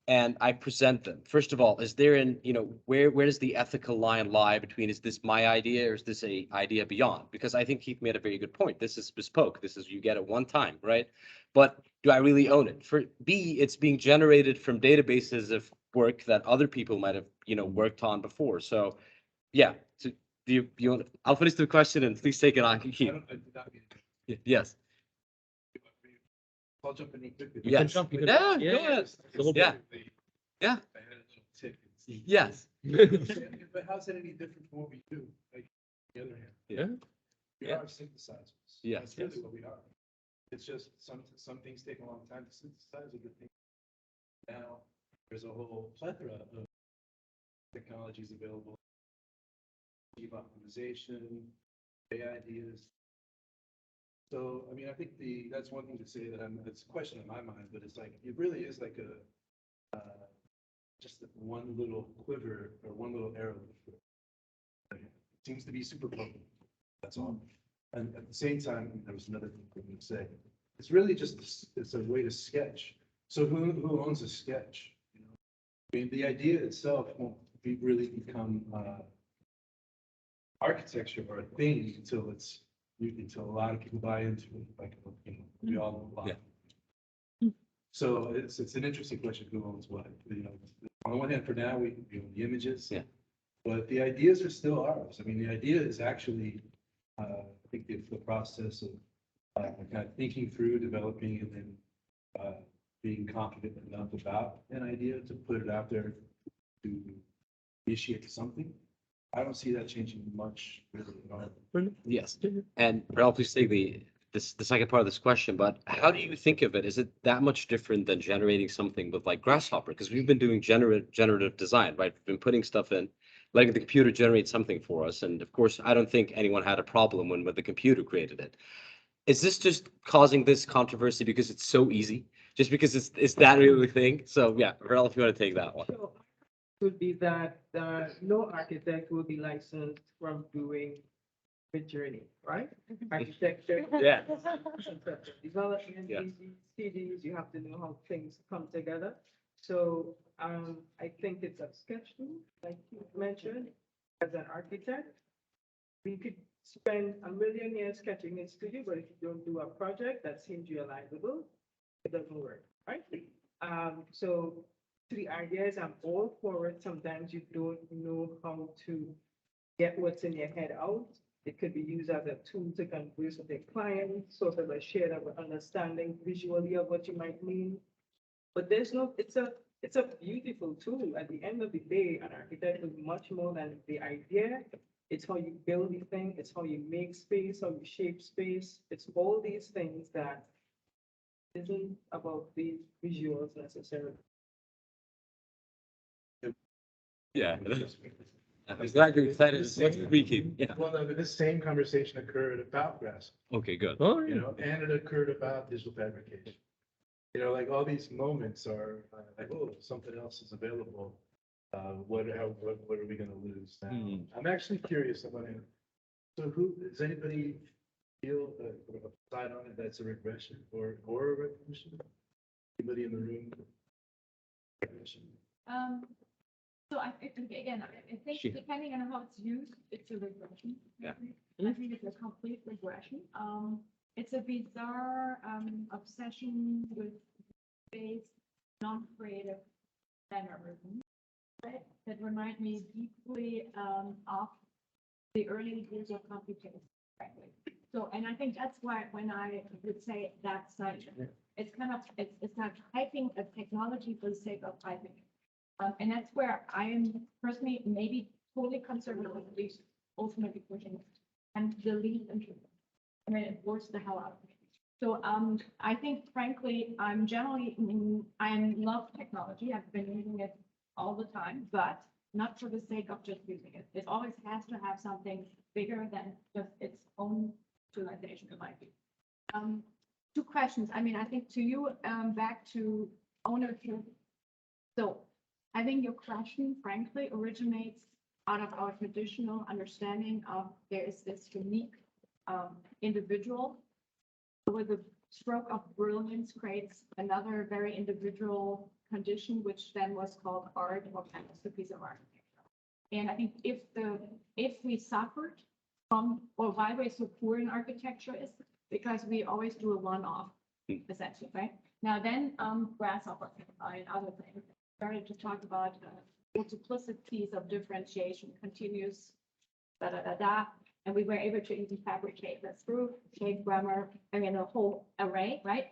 and I present them. First of all, is there you know, where does the ethical line lie between, is this my idea or is this a idea beyond? Because I think Keith made a very good point. This is bespoke. This is, you get it one time, right? But do I really own it? For B, it's being generated from databases of work that other people might have, you know, worked on before. So yeah, so do you want, I'll finish the question and please take it on, Keith. Yes. I'll jump in real quickly. You can jump. Yeah, go ahead. Yeah. Yeah. Yes. But how's it any different from what we do? Like, on the other hand. Yeah. We Yeah. are synthesizers. Yes. That's really what we are. It's just some things take a long time to synthesize, other things. Now, there's a whole plethora of technologies available. Deep optimization, AI ideas. So, I mean, I think that's one thing to say that it's a question in my mind, but it's like, it really is like just one little quiver or one little arrow. It seems to be super potent. That's all. And at the same time, there was another thing I'm going to say. It's really just, it's a way to sketch. So who owns a sketch? You know, I mean, the idea itself won't really become architecture or a thing until a lot of people buy into it. Like, you know, we all buy. Yeah. So it's an interesting question, who owns what? You know, on the one hand, for now, we, you know, the images. Yeah. But the ideas are still ours. I mean, the idea is actually, I think the process of kind of thinking through, developing, and then being confident enough about an idea to put it out there to initiate something. I don't see that changing much really at all. Yes, and Ralph, please take the second part of this question, but how do you think of it? Is it that much different than generating something with like Grasshopper? Because we've been doing generative design, right? We've been putting stuff in, letting the computer generate something for us. And of course, I don't think anyone had a problem when the computer created it. Is this just causing this controversy because it's so easy? Just because it's that really the thing? So yeah, Ralph, if you want to take that one. Sure. Would be that no architect will be licensed from doing Midjourney, right? Architecture. Yeah. Development, Yeah. CDs, you have to know how things come together. So I think it's a sketch tool, like you mentioned, as an architect. We could spend a million years sketching in studio, but if you don't do a project that seems realizable, it doesn't work, right? So to the ideas, I'm all for it. Sometimes you don't know how to get what's in your head out. It could be used as a tool to converse with a client, sort of a shared understanding visually of what you might mean. But it's a beautiful tool. At the end of the day, an architect is much more than the idea. It's how you build the thing, it's how you make space, how you shape space. It's all these things that isn't about the visuals necessarily. Yeah. I'm glad you're excited. Let's repeat. Yeah. Well, no, but this same conversation occurred about Grasshopper, Okay, good. and it occurred about digital fabrication. Like all these moments are like, oh, something else is available. What are we gonna lose now? I'm actually curious. So does anybody feel a side on it that's a regression or a revolution? Anybody in the room? Regression? So I think, again, I think Sure. depending on how it's used, it's a regression. Yeah. I think it's a complete regression. It's a bizarre obsession with space, non-creative mannerism, right? That remind me deeply of the early years of computation, frankly. So, and I think that's why when I would say that's like, it's kind of, it's not hyping a technology for the sake of hyping it. And that's where I am personally maybe totally conservative, at least ultimately pushing it and the least interested. I mean, it bores the hell out of me. So I think frankly, I'm generally, I love technology. I've been using it all the time, but not for the sake of just using it. It always has to have something bigger than just its own utilization, it might be. Two questions. I mean, I think to you, back to ownership. So I think your question, frankly, originates out of our traditional understanding of there is this unique individual with a stroke of brilliance creates another very individual condition, which then was called art or masterpiece of architecture. And I think if we suffered from, or why we're so poor in architecture is because we always do a one-off, essentially, right? Now then, Grasshopper and other things started to talk about multiplicities of differentiation, continuous, and we were able to even fabricate this through shape, grammar, I mean, a whole array, right?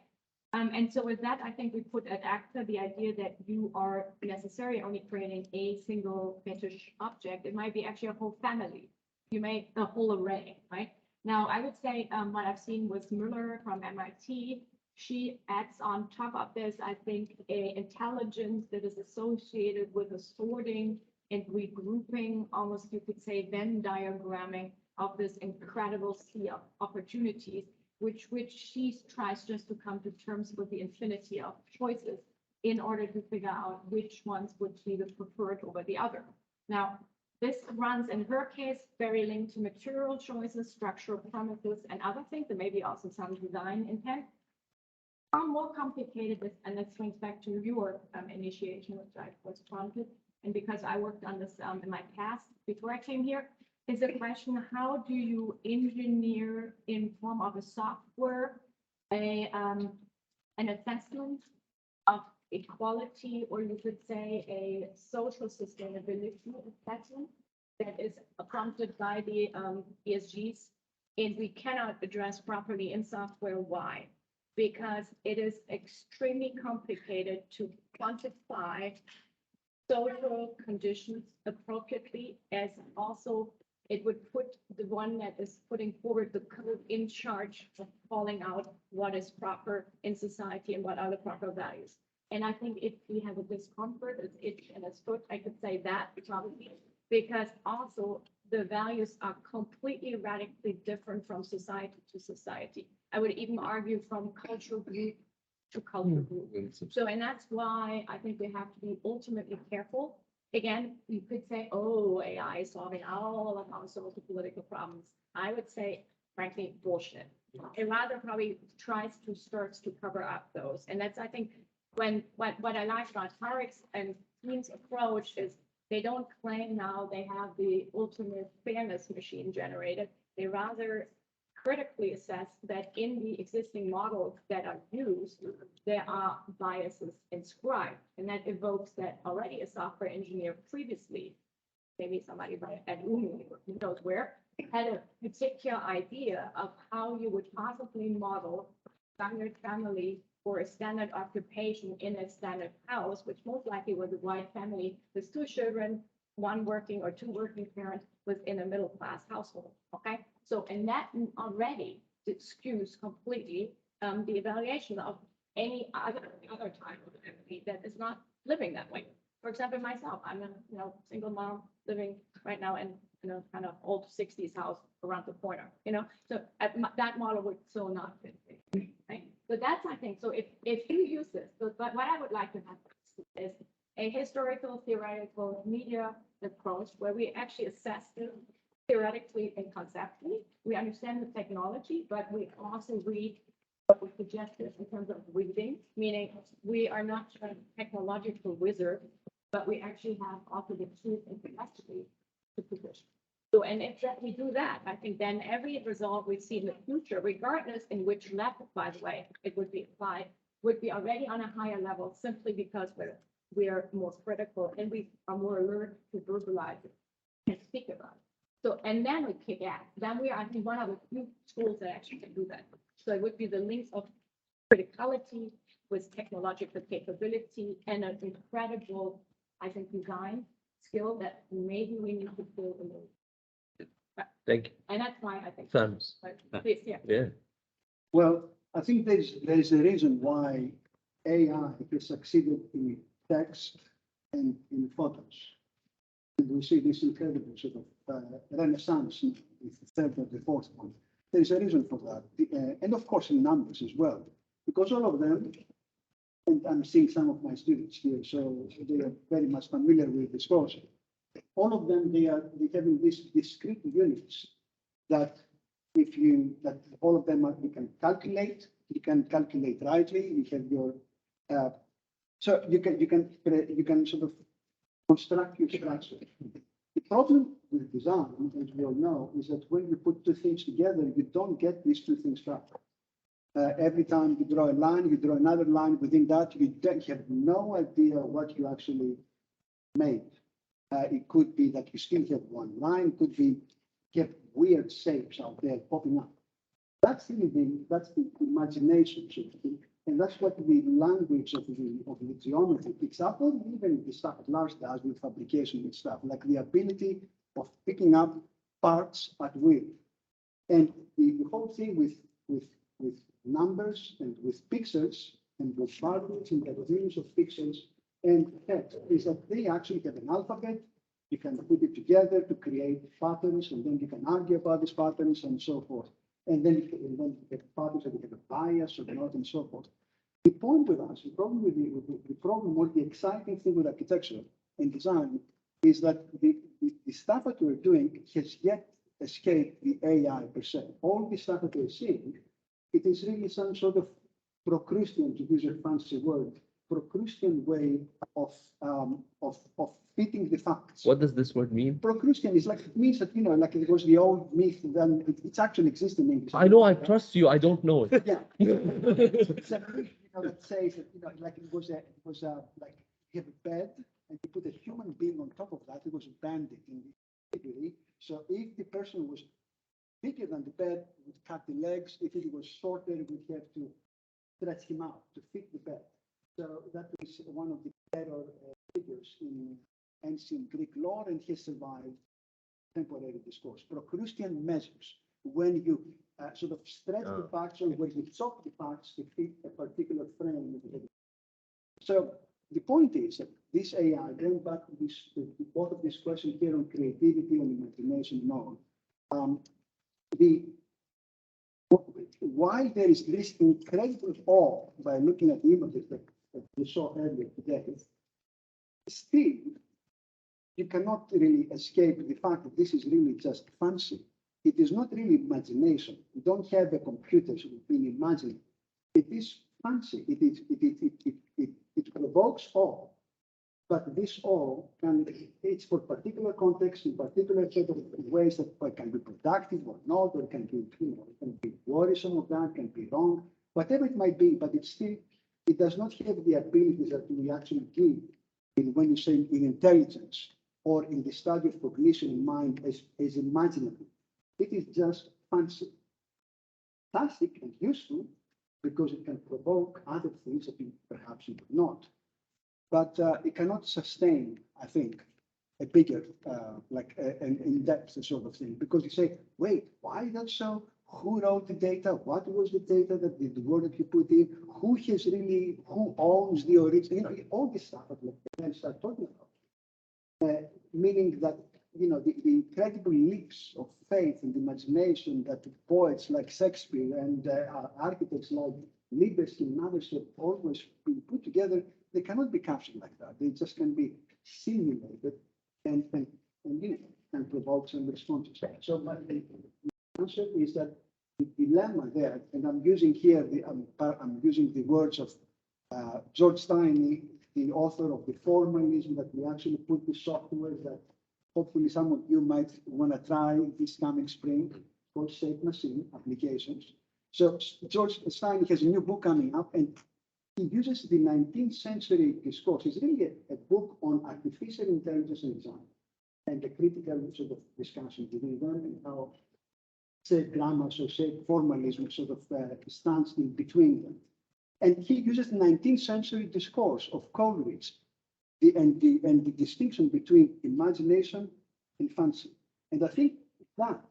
And so with that, I think we put at ACTA the idea that you are necessarily only creating a single fetish object. It might be actually a whole family. You make a whole array, right? Now, I would say what I've seen with Müller from MIT, she adds on top of this, I think, a intelligence that is associated with the sorting and regrouping, almost you could say Venn diagramming of this incredible sea of opportunities, which she tries just to come to terms with the infinity of choices in order to figure out which ones would be the preferred over the other. Now, this runs in her case very linked to material choices, structural premises, and other things, and maybe also some design intent. Far more complicated, and this swings back to your initiation, which I was prompted, and because I worked on this in my past before I came here, is the question: how do you engineer in form of a software an assessment of equality, or you could say a social sustainability assessment prompted by the ESGs, and we cannot address properly in software. Why? Because it is extremely complicated to quantify social conditions appropriately, as also it would put the one that is putting forward the code in charge of calling out what is proper in society and what are the proper values. And I think if we have a discomfort, it's itch and it's foot, I could say that probably, because also the values are completely radically different from society to society. I would even argue from cultural group to cultural group. So, and that's why I think we have to be ultimately careful. Again, you could say, oh, AI is solving all of our social political problems. I would say, frankly, bullshit. It rather probably starts to cover up those. And that's, I think, what I like about Tarek's and team's approach is they don't claim now they have the ultimate fairness machine generated. They rather critically assess that in the existing models that are used, there are biases inscribed, and that evokes that already a software engineer previously, maybe somebody at Umu, who knows where, had a particular idea of how you would possibly model standard family or a standard occupation in a standard house, which most likely was a white family with 2 children, 1 working or 2 working parents within a middle class household. Okay, so and that already skews completely the evaluation of any other type of family that is not living that way. For example, myself, I'm a single mom living right now in kind of old 60s house around the corner. So that model would so not fit. Right? So that's, I think, so if you use this, so but what I would like to have is a historical, theoretical media approach where we actually assess this theoretically and conceptually. We understand the technology, but we also read what we suggested in terms of reading, meaning we are not a technological wizard, but we actually have also the truth and capacity to position. So, and if we do that, I think then every result we see in the future, regardless in which level, by the way, it would be applied, would be already on a higher level simply because we're more critical and we are more alert to verbalize it and speak about it. So, and then we kick ass. Then we are, I think, one of the few schools that actually can do that. So it would be the links of criticality with technological capability and an incredible, I think, design skill that maybe we need to build a little. Thank you. And that's why I think. Thanks. Please, yeah. Yeah. Well, I think there's a reason why AI has succeeded in text and in photos. And we see this incredible sort of renaissance in the third or the fourth one. There's a reason for that. And of course in numbers as well, because all of them, and I'm seeing some of my students here, so they are very much familiar with this course. All of them, they having these discrete units that all of them you can calculate rightly. You have your so you can sort of construct your structure. The problem with design, as we all know, is that when you put 2 things together, you don't get these 2 things right. Every time you draw a line, you draw another line within that, you have no idea what you actually made. It could be that you still have 1 line, it could be have weird shapes out there popping up. That's the imagination, so to speak. And that's what the language of the geometry picks up, or even the stuff at large does with fabrication and stuff, like the ability of picking up parts at will. And the whole thing with numbers and with pixels and with values and the values of pixels and text is that they actually have an alphabet. You can put it together to create patterns, and then you can argue about these patterns and so forth. And then you get patterns that you have a bias or not, and so forth. The point with us, the problem or the exciting thing with architecture and design is that the stuff that we're doing has yet escaped the AI per se. All the stuff that we're seeing, it is really some sort of Procrustean, to use a fancy word, Procrustean way of fitting the facts. What does this word mean? Procrustean is like, it means that, like it was the old myth, then it's actually existing in English. I know, I trust you, I don't know it. Yeah. It's a myth, that says that, like it was like you have a bed and you put a human being on top of that. It was a bandit in the So if the person was bigger than the bed, we would cut the legs. If it was shorter, we'd have to stretch him out to fit the bed. So that was one of the terror figures in ancient Greek lore, and he survived temporary discourse. Procrustean measures, when you sort of stretch the parts or when you chop the parts to fit a particular frame. So the point is that this AI, going back to this, to both of these questions here on creativity and imagination and all, while there is this incredible awe by looking at the images that we saw earlier today, still you cannot really escape the fact that this is really just fancy. It is not really imagination. You don't have a computer so you've been imagining. It is fancy. It provokes awe. But this awe it's for particular context, in particular sort of ways that it can be productive or not, or it can be, it can be worrisome of that, can be wrong, whatever it might be, but it does not have the abilities that we actually give when you say in intelligence or in the study of cognition in mind as imaginable. It is just fancy, classic and useful because it can provoke other things that perhaps you would not. But it cannot sustain, I think, a bigger, like an in-depth sort of thing, because you say, wait, why is that so? Who wrote the data? What was the data that the word that you put in? Who owns the origin? All this stuff that we start talking about. Meaning that, the incredible leaps of faith and imagination that poets like Shakespeare and architects like Libeskind and others have always been put together, they cannot be captured like that. They just can be simulated and provoke some responses. So my answer is that the dilemma there, and I'm using here I'm using the words of George Steiny, the author of the formalism that we actually put the software that hopefully some of you might want to try this coming spring called Shape Machine Applications. So George Steiny has a new book coming up, and he uses the 19th century discourse. It's really a book on artificial intelligence and design and the critical sort of discussion between them and how, say, grammar, so say formalism sort of stands in between them. And he uses the 19th century discourse of Coleridge and the distinction between imagination and fancy. And I think that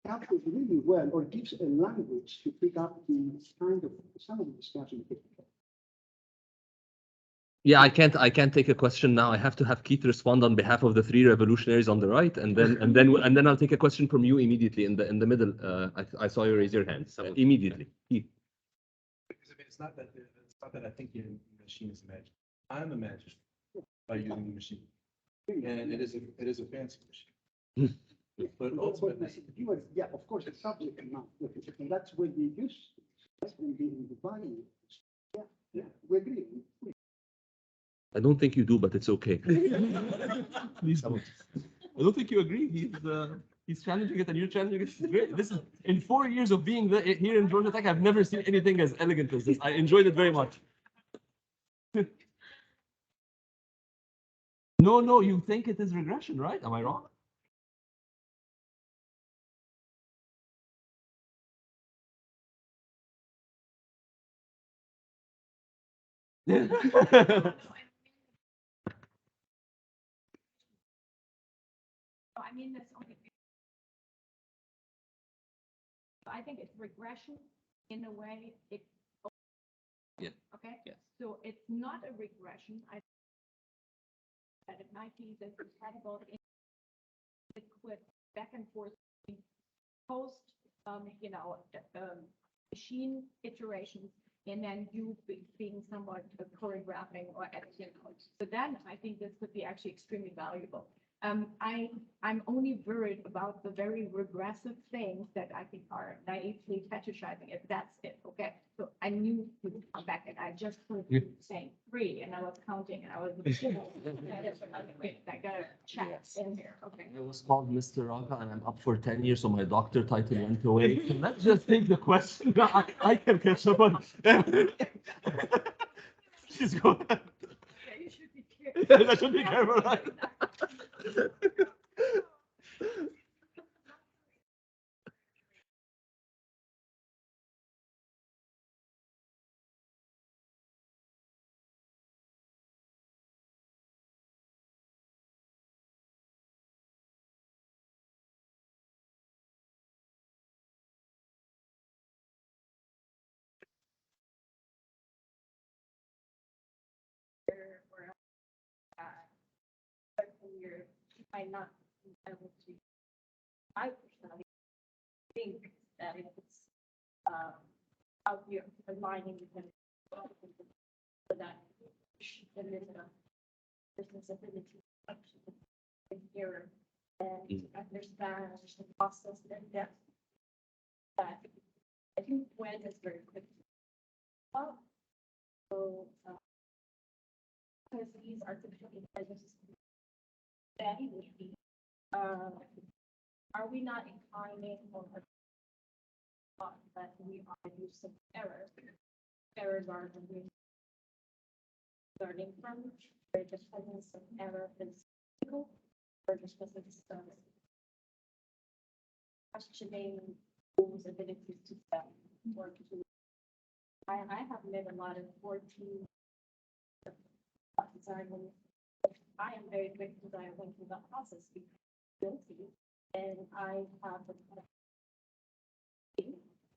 captures really well, or gives a language to pick up the kind of some of the discussion. Yeah, I can't take a question now. I have to have Keith respond on behalf of the three revolutionaries on the right, and then I'll take a question from you immediately in the middle. I saw you raise your hand immediately. Keith. Because it's not that I think your machine is magic. I'm imagining by using the machine, and it is a fancy machine. But ultimately, yeah, of course, it's subject and not, and that's where the use. That's when the defining. Yeah, we agree. I don't think you do, but it's okay. Please don't. I don't think you agree. He's challenging it and you're challenging it. This is great. This is in 4 years of being here in Georgia Tech, I've never seen anything as elegant as this. I enjoyed it very much. No, you think it is regression, right? Am I wrong? I mean, that's only. I think it's regression in a way. Yeah. Okay. Yes. So it's not a regression. I that it might be this incredible liquid back and forth post, machine iterations, and then you being somewhat choreographing or editing. So then I think this could be actually extremely valuable. I'm only worried about the very regressive things that I think are naively fetishizing it. That's it. Okay. So I knew you would come back, and I just heard you saying 3, and I was counting, and I was I got a chat in here. Okay. I was called Mr. Raka, and I'm up for 10 years, so my doctor title went away. So let's just take the question. I can catch up on. She's going. Yeah, you should be careful. I should be careful, right? here, you might not be able to. I personally think that if it's out here aligning with them, so that the limit of person's ability to hear and understand the process and depth. That I think when is very quick. So because these artificial intelligences very maybe are we not inclining or thought that we are using errors? Errors are the way learning from, or just presence of error is legal, or just presence of questioning whose abilities to step or to. I have met a lot of 14 design. I am very grateful that I went through that process because I'm guilty, and I have a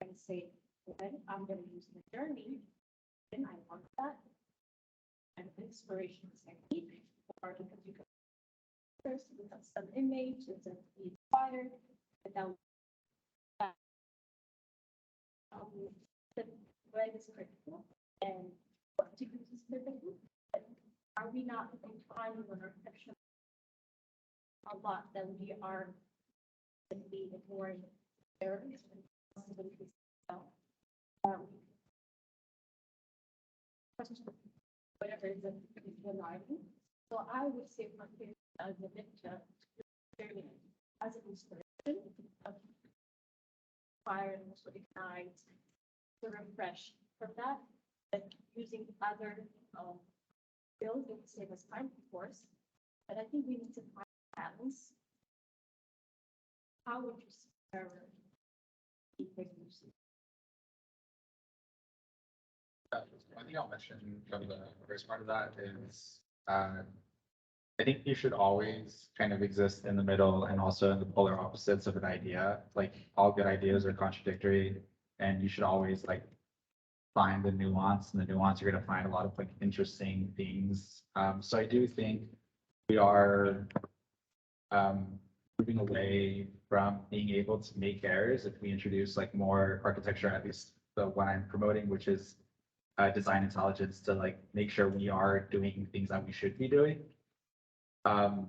and say, when I'm going to use the journey, and I want that, and inspiration is I need, or because you can first look at some image, it's a be inspired, and now the way is critical, and what to use is critical. Are we not inclining on our perception a lot that we are going to be ignoring errors and possibilities? Whatever is aligning. So I would say from here as a lecture, as an inspiration of fire and also ignite to refresh from that, and using other skills that would save us time, of course. But I think we need to find balance. How would you serve One thing I'll mention from the first part of that is, I think you should always kind of exist in the middle and also in the polar opposites of an idea. Like all good ideas are contradictory, and you should always like find the nuance, and the nuance you're going to find a lot of like interesting things. So I do think we are moving away from being able to make errors if we introduce like more architecture, at least the one I'm promoting, which is design intelligence, to like make sure we are doing things that we should be doing. But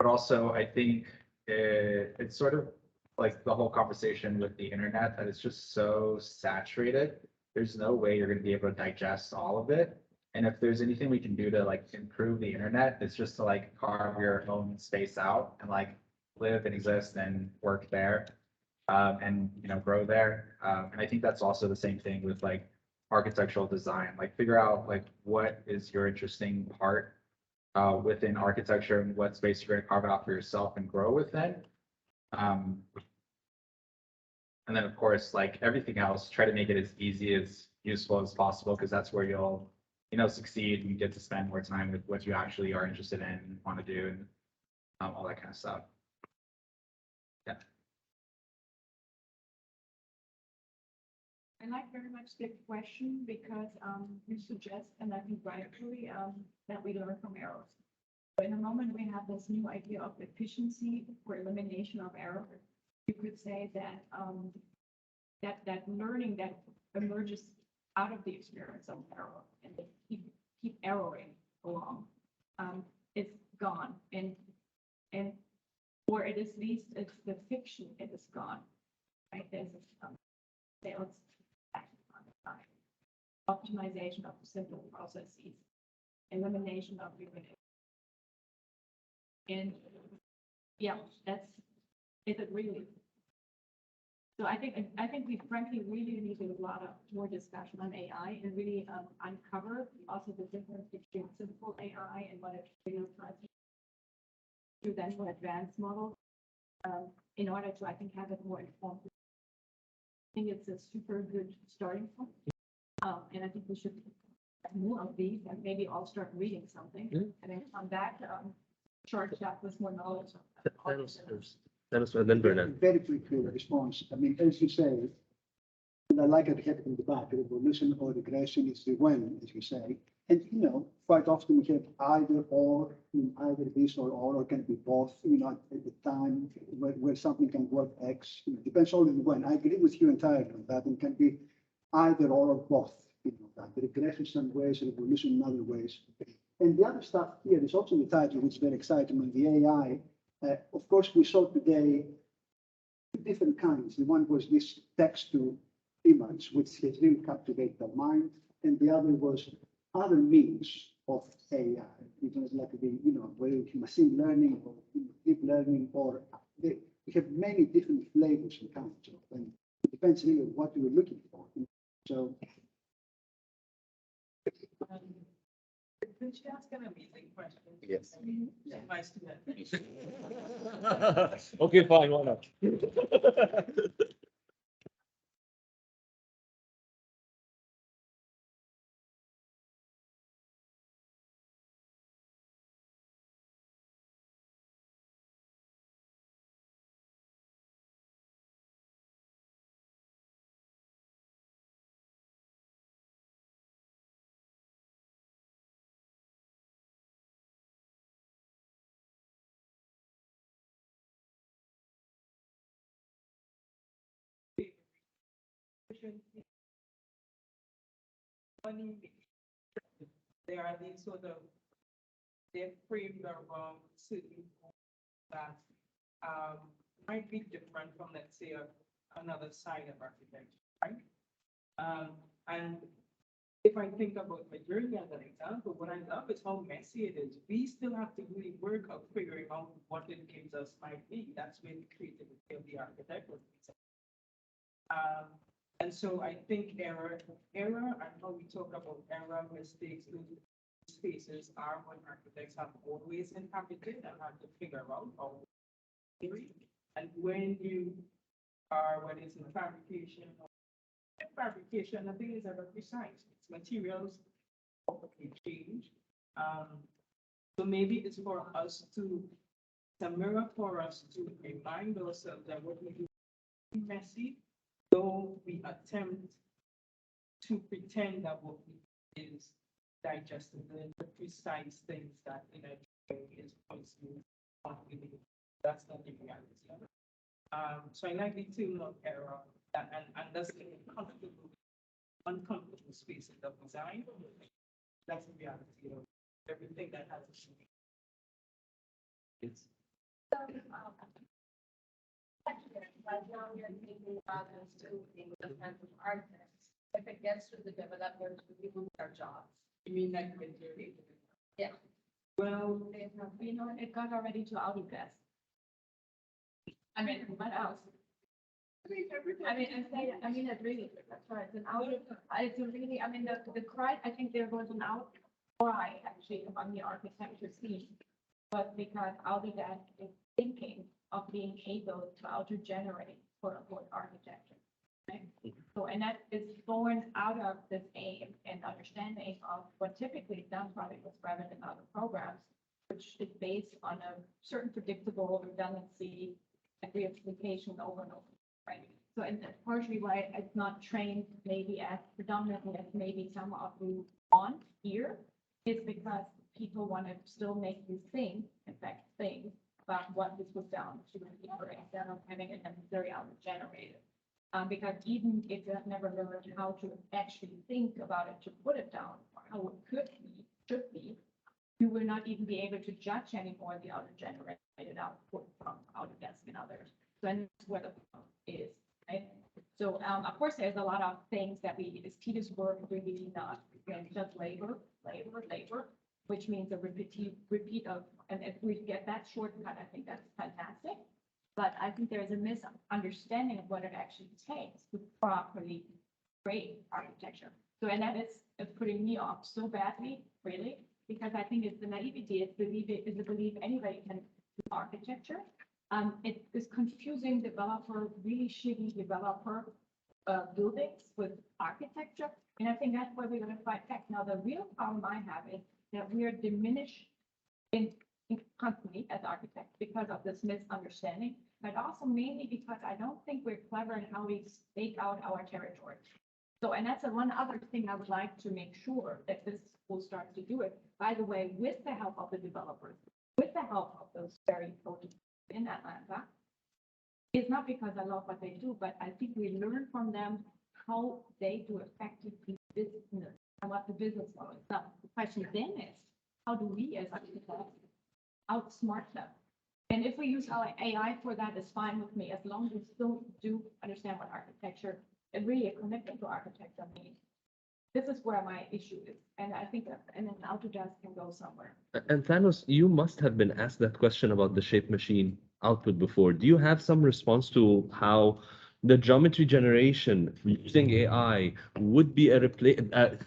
also I think it's sort of like the whole conversation with the internet, that it's just so saturated. There's no way you're going to be able to digest all of it. And if there's anything we can do to like improve the internet, it's just to like carve your own space out and like live and exist and work there, and grow there. And I think that's also the same thing with like architectural design. Like figure out like what is your interesting part within architecture, and what space you're going to carve out for yourself and grow within. And then of course, like everything else, try to make it as easy, as useful as possible, because that's where you'll succeed, and you get to spend more time with what you actually are interested in and want to do, and all that kind of stuff. Yeah. I like very much the question because you suggest, and I think rightfully, that we learn from errors. But in the moment we have this new idea of efficiency or elimination of error, you could say that that learning that emerges out of the experience of error, and they keep erroring along, it's gone, and or it is least it's the fiction, it is gone, right? There's sales optimization of simple processes, elimination of repetition, and yeah, that's is it really? So I think we frankly really need a lot of more discussion on AI, and really uncover also the difference between simple AI and what it really tries to do then more advanced models, in order to, I think, have it more informed. I think it's a super good starting point. And I think we should have more of these, and maybe I'll start reading something and then come back, charge that with more knowledge. And then Vernelle. Very quickly, the response. I mean, as you say, and I like it in the back, revolution or regression is the when, as you say. And, quite often we have either or, either this or can be both, at the time where something can work X, depends on when. I agree with you entirely on that. It can be either or both, that the regression in some ways, revolution in other ways. And the other stuff here is also the title, which is very exciting on the AI. Of course, we saw today two different kinds. The one was this text to image, which has really captivated the mind, and the other was other means of AI. It was like whether it's machine learning or deep learning, or we have many different flavors and kinds of, and it depends really on what you're looking for. So. Could you ask an amazing question? Yes. My student. Okay, fine, why not? There are these sort of, they're framed around certain that might be different from, let's say, another side of architecture, right? And if I think about my journey as an example, what I love is how messy it is. We still have to really work out figuring out what it gives us might be. That's when the creativity of the architect was. And so I think error, and how we talk about error, mistakes, those spaces are what architects have always inhabited and have to figure out how theory. And when you are, when it's in fabrication, the thing is ever precise. It's materials can change. So maybe it's for us to, it's a mirror for us to remind ourselves that what we do is messy, though we attempt to pretend that what we do is digestible, the precise things that in a way is possible. That's not the reality. So I like the term of error and that's the uncomfortable space in the design. That's the reality of everything that has a shape. It's Like now we are thinking about this too in the sense of artists. If it gets to the developers, we lose our jobs. You mean like with your Yeah. Well, It got already to Autodesk. I mean, what else? It's really, that's right, it's an out, it's a really, the cry, I think there was an outcry actually among the architecture scene. But because Autodesk is thinking of being able to auto-generate for architecture. Right? So, and that is born out of this aim and understanding of what typically is done probably with Revit and other programs, which is based on a certain predictable redundancy and reapplication over and over. Right. So, and that's partially why it's not trained maybe as predominantly as maybe some of you want here, is because people want to still make you think, in fact, think about what this was done to instead of having it necessarily auto-generated. Because even if you have never learned how to actually think about it, to put it down, or how it could be, should be, you will not even be able to judge anymore the auto-generated output from Autodesk and others. So and that's where the problem is, right? So of course, there's a lot of things that as Tita's work really not just labor, which means a repeat of, and if we get that shortcut, I think that's fantastic. But I think there's a misunderstanding of what it actually takes to properly create architecture. So, and that is putting me off so badly, really, because I think it's the naivety, it's the belief anybody can do architecture. It is confusing developer, really shitty developer buildings with architecture. And I think that's where we're going to fight back. Now, the real problem I have is that we are diminished in company as architects because of this misunderstanding, but also mainly because I don't think we're clever in how we stake out our territory. So, and that's one other thing I would like to make sure that this will start to do it, by the way, with the help of the developers, with the help of those very coaches in Atlanta. It's not because I love what they do, but I think we learn from them how they do effectively business and what the business model is. Now, the question then is, how do we as architects outsmart them? And if we use our AI for that, it's fine with me, as long as we still do understand what architecture and really a commitment to architecture means. This is where my issue is, and I think that, and then Autodesk can go somewhere. And Thanos, you must have been asked that question about the shape machine output before. Do you have some response to how the geometry generation using AI would be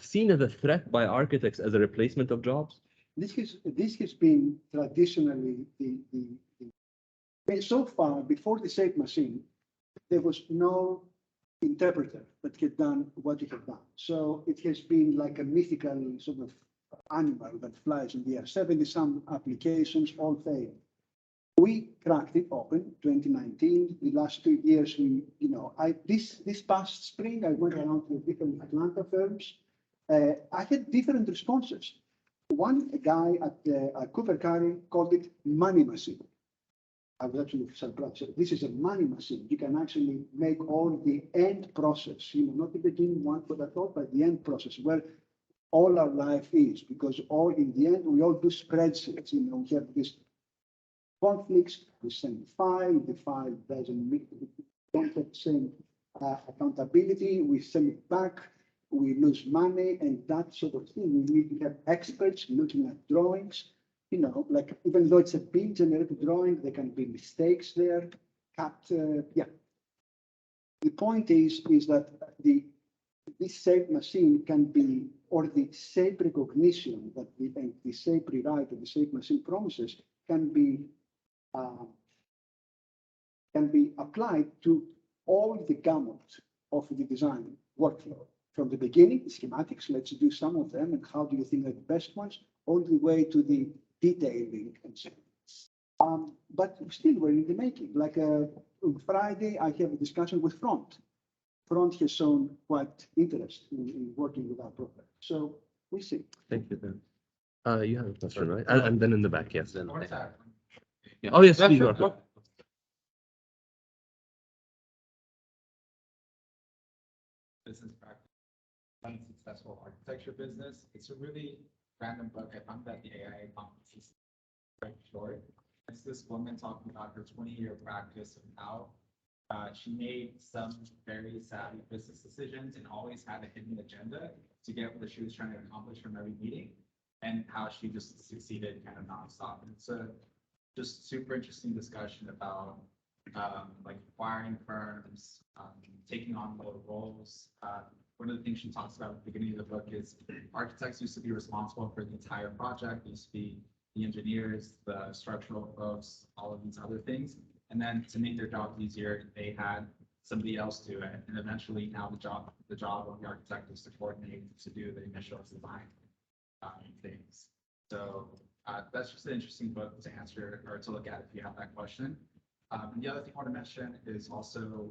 seen as a threat by architects as a replacement of jobs? This has been traditionally so far, before the shape machine, there was no interpreter that had done what it had done. So it has been like a mythical sort of animal that flies in the air. 70-some applications all failed. We cracked it open 2019. The last 2 years, this past spring, I went around to different Atlanta firms. I had different responses. One guy at Cooper Carry called it money machine. I was actually surprised. So this is a money machine. You can actually make all the end process, not the beginning one for that all, but the end process where all our life is, because all in the end, we all do spreadsheets. We have this conflicts, we send a file, the file don't have the same accountability, we send it back, we lose money and that sort of thing. We need to have experts looking at drawings, like even though it's a being generated drawing, there can be mistakes there, yeah. The point is that this shape machine can be, or the shape recognition that the shape rewrite of the shape machine promises can be applied to all the gamut of the design workflow. From the beginning, the schematics, let's do some of them, and how do you think are the best ones, all the way to the detailing and so on. But still, we're in the making. Like on Friday, I have a discussion with Front. Front has shown quite interest in working with our product. So we see. Thank you, then. You have a question, right? And then in the back, yes. Then. Yeah. Oh, yes, Yeah, please. sure. Go. Business practice, unsuccessful architecture business. It's a really random book. I found that the AI conference is quite short. It's this woman talking about her 20-year practice of how she made some very savvy business decisions and always had a hidden agenda to get what she was trying to accomplish from every meeting, and how she just succeeded kind of nonstop. And it's a just super interesting discussion about like acquiring firms, taking on more roles. One of the things she talks about at the beginning of the book is architects used to be responsible for the entire project, used to be the engineers, the structural folks, all of these other things. And then to make their job easier, they had somebody else do it. And eventually now the job of the architect is to coordinate, to do the initial design things. So that's just an interesting book to answer or to look at if you have that question. And the other thing I want to mention is also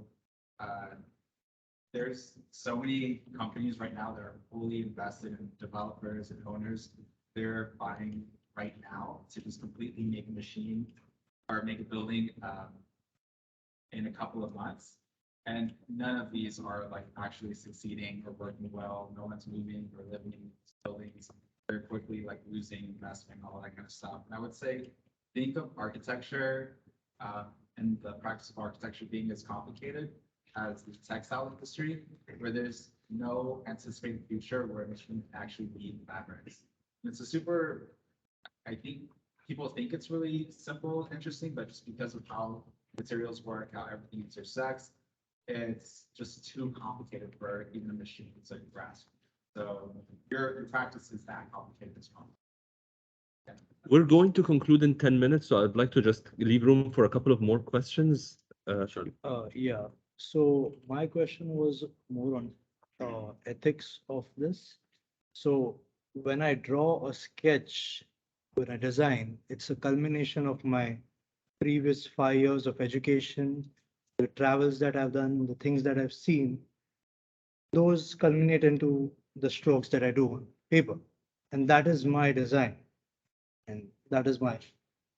there's so many companies right now that are fully invested in developers and owners. They're buying right now to just completely make a machine or make a building in a couple of months. And none of these are like actually succeeding or working well. No one's moving or living in buildings. They're quickly like losing investment, all that kind of stuff. And I would say, think of architecture and the practice of architecture being as complicated as the textile industry, where there's no anticipated future where a machine can actually weave fabrics. And it's a super, I think people think it's really simple, interesting, but just because of how materials work, how everything intersects, it's just too complicated for even a machine to grasp. So your practice is that complicated as well. Yeah. We're going to conclude in 10 minutes, so I'd like to just leave room for a couple of more questions. Sure. Yeah, so my question was more on ethics of this. So when I draw a sketch, when I design, it's a culmination of my previous 5 years of education, the travels that I've done, the things that I've seen. Those culminate into the strokes that I do on paper. and that is my design. And that is my,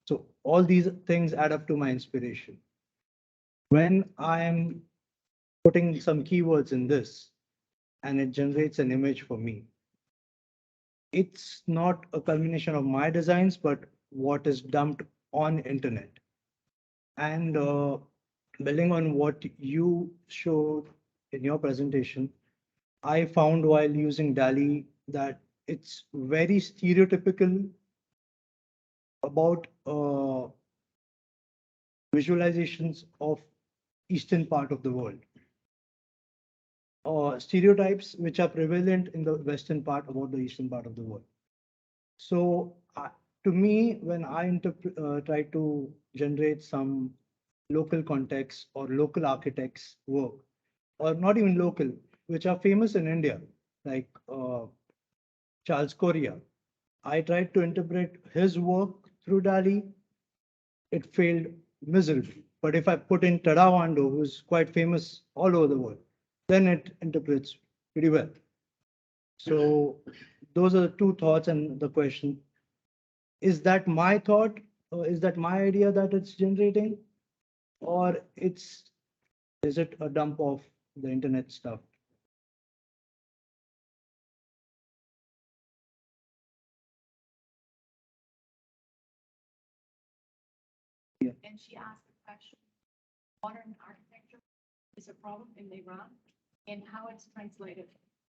so all these things add up to my inspiration. When I am putting some keywords in this and it generates an image for me, it's not a culmination of my designs, but what is dumped on internet. And building on what you showed in your presentation, I found while using DALI that it's very stereotypical about visualizations of eastern part of the world, or stereotypes which are prevalent in the western part about the eastern part of the world. So to me, when I try to generate some local context or local architects work, or not even local, which are famous in India, like Charles Correa, I tried to interpret his work through DALI. It failed miserably. But if I put in Tadawando, who's quite famous all over the world, then it interprets pretty well. So those are the two thoughts and the question. Is that my thought? Or is that my idea that it's generating? Or is it a dump of the internet stuff? And she asked the question, modern architecture is a problem in Iran and how it's translated.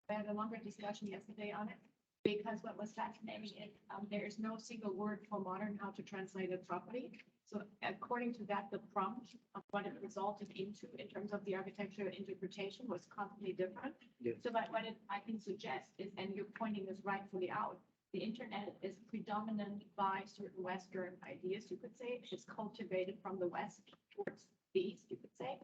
I had a longer discussion yesterday on it because what was fascinating is there is no single word for modern how to translate it properly. So according to that, the prompt of what it resulted into in terms of the architecture interpretation was completely different. Yes. So what I can suggest is, and you're pointing this rightfully out, the internet is predominant by certain Western ideas, you could say. It's cultivated from the West towards the East, you could say.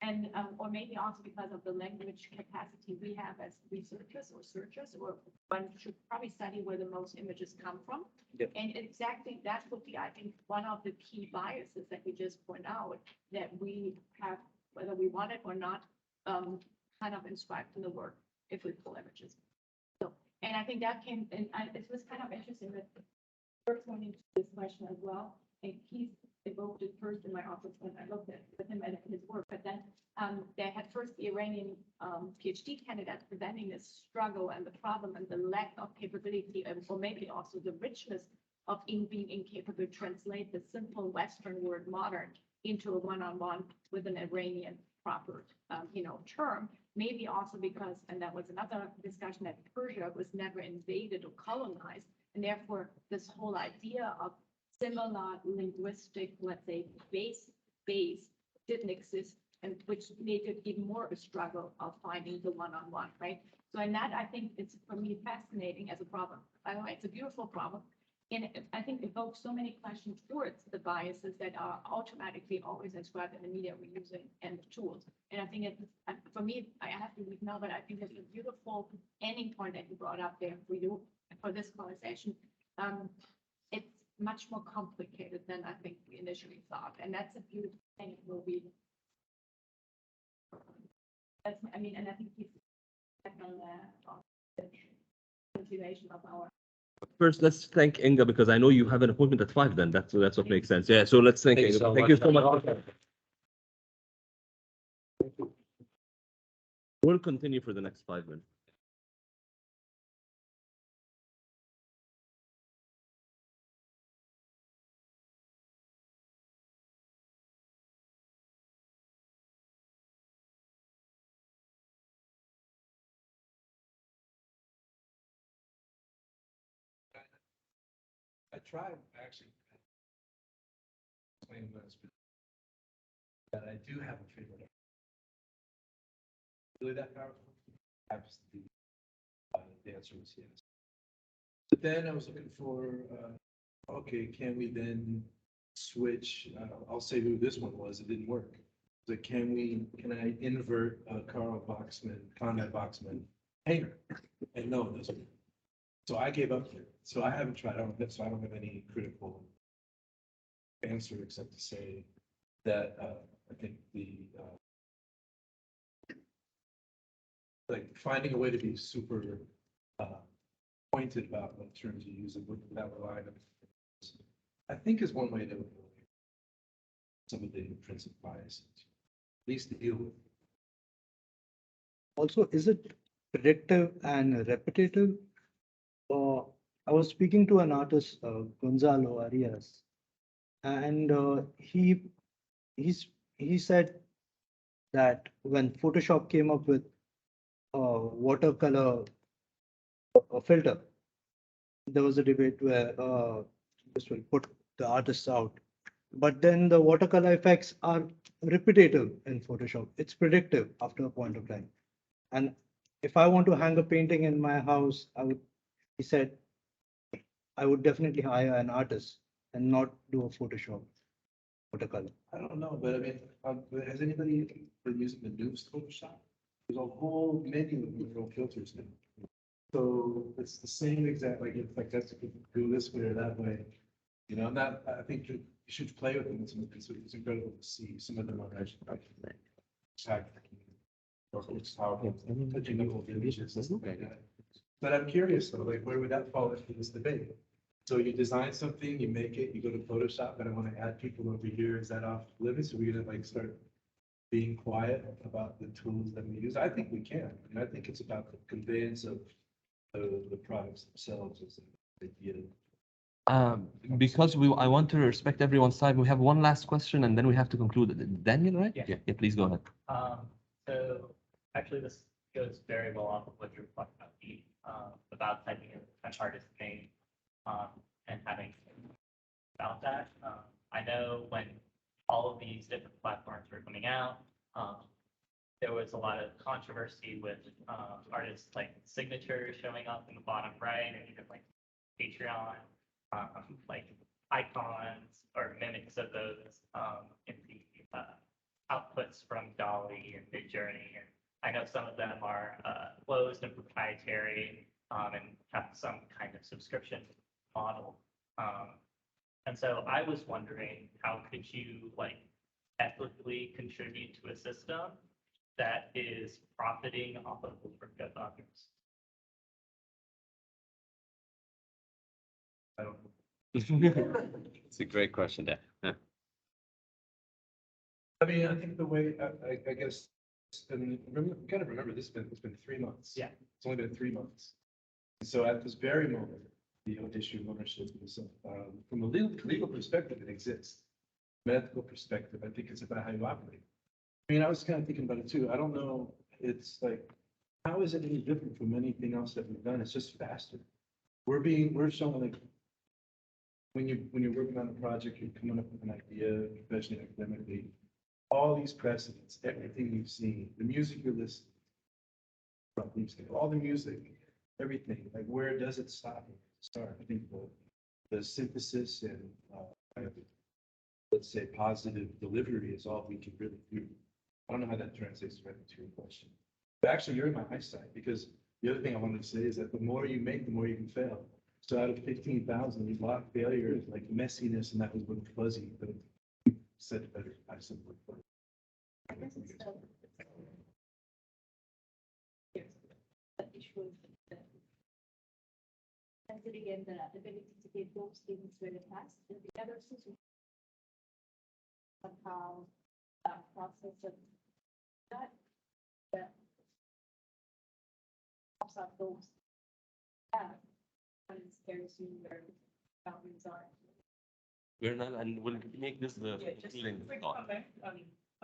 And, or maybe also because of the language capacity we have as researchers or searchers, or one should probably study where the most images come from. Yep. And exactly that would be, I think, one of the key biases that we just point out, that we have, whether we want it or not, kind of inscribed in the work if we pull images. So, and I think that came, and it was kind of interesting that first went into this question as well, and he's evoked it first in my office when I looked at with him at his work. But then they had first the Iranian PhD candidate presenting this struggle and the problem and the lack of capability, or maybe also the richness of being incapable to translate the simple Western word modern into a one-on-one with an Iranian proper, term. Maybe also because, and that was another discussion, that Persia was never invaded or colonized, and therefore this whole idea of similar linguistic, let's say, base didn't exist, and which made it even more a struggle of finding the one-on-one, right? So in that, I think it's, for me, fascinating as a problem. By the way, it's a beautiful problem. And I think evokes so many questions towards the biases that are automatically always inscribed in the media we're using and the tools. And I think for me, I have to leave now, but I think it's a beautiful ending point that you brought up there for you, for this conversation. It's much more complicated than I think we initially thought. And that's a beautiful thing. It will be, and I think he's on the continuation of our. First, let's thank Inga, because I know you have an appointment at 5 then. That's what makes sense. Yeah, so let's thank Thank you Inga. so Thank much. you so much. We'll continue for the next 5 minutes. I tried actually. Explain this, but that I do have a favorite. Really that powerful? Absolutely. The answer was yes. But then I was looking for, okay, can we then switch? I'll say who this one was. It didn't work. So can I invert Conrad Boxman hanger? And no, it doesn't. So I gave up. So I haven't tried. So I don't have any critical answer except to say that I think like finding a way to be super pointed about what terms you use and without relying on. I think is one way to some of the intrinsic biases, at least to deal with. Also, is it predictive and repetitive? I was speaking to an artist, Gonzalo Arias, and he said that when Photoshop came up with watercolor filter, there was a debate where this will put the artists out. But then the watercolor effects are repetitive in Photoshop. It's predictive after a point of time. And if I want to hang a painting in my house, he said, I would definitely hire an artist and not do a Photoshop watercolor. I don't know, but I mean, has anybody been using the newest Photoshop? There's a whole menu of different filters now. So it's the same exact, like that's, if you go this way or that way. You know, I think you should play with them. It's incredible to see. Some of them are actually or it's powerful, touching up with images and stuff like that. But I'm curious though, like where would that fall into this debate? So you design something, you make it, you go to Photoshop, and I want to add people over here. Is that off limits? Are we gonna like start being quiet about the tools that we use? I think we can. I mean, I think it's about the conveyance of the products themselves as an idea. Because I want to respect everyone's time, we have one last question and then we have to conclude. Daniel, right? Yeah. Yeah, please go ahead. So actually this goes very well off of what you were talking about typing in an artist name, and having about that. I know when all of these different platforms were coming out, there was a lot of controversy with artists like signatures showing up in the bottom right, and even like Patreon, like icons or mimics of those in the outputs from Dolly and Midjourney. And I know some of them are closed and proprietary and have some kind of subscription model. And so I was wondering, how could you like ethically contribute to a system that is profiting off of the work of others? I don't know. It's a great question, Dan. Yeah. I mean, I think the way, I guess, and remember, kind of remember this, it's been 3 months. Yeah. It's only been 3 months. So at this very moment, the issue of ownership is, from a legal perspective, it exists. Medical perspective, I think it's about how you operate. I mean, I was kind of thinking about it too. I don't know, it's like, how is it any different from anything else that we've done? It's just faster. We're showing like, when you're working on a project, you're coming up with an idea, professionally, academically, all these precedents, everything you've seen, the music you're listening, all the music, everything, like where does it stop? Start, I think the synthesis and let's say positive delivery is all we can really do. I don't know how that translates right into your question. But actually, you're in my eyesight, because the other thing I wanted to say is that the more you make, the more you can fail. So out of 15,000, we blocked failure, like messiness, and that was what fuzzy, but you said it better. I said it better. I guess it's the issue of the sensitivity and the ability to get those things really fast. And the other system somehow that process of that pops up those and scares you where boundaries are. Vernelle, and we'll make this the Yeah, just a concluding quick thought. comment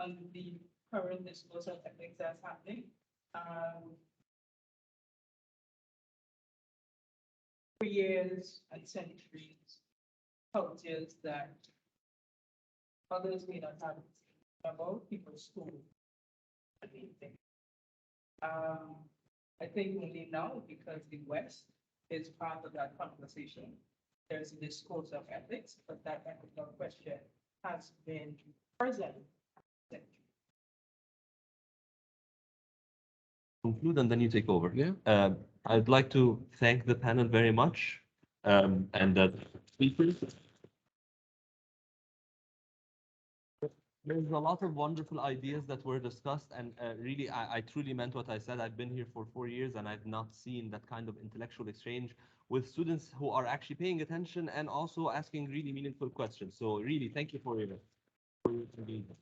on the current disclosure techniques that's happening. For years and centuries, cultures that others may not have about people's school. I think only now, because the West is part of that conversation, there's a discourse of ethics, but that ethical question has been present. Conclude and then you take over. Yeah. I'd like to thank the panel very much, and the speakers. There's a lot of wonderful ideas that were discussed, and really, I truly meant what I said. I've been here for 4 years, and I've not seen that kind of intellectual exchange with students who are actually paying attention and also asking really meaningful questions. So really, thank you for your engagement.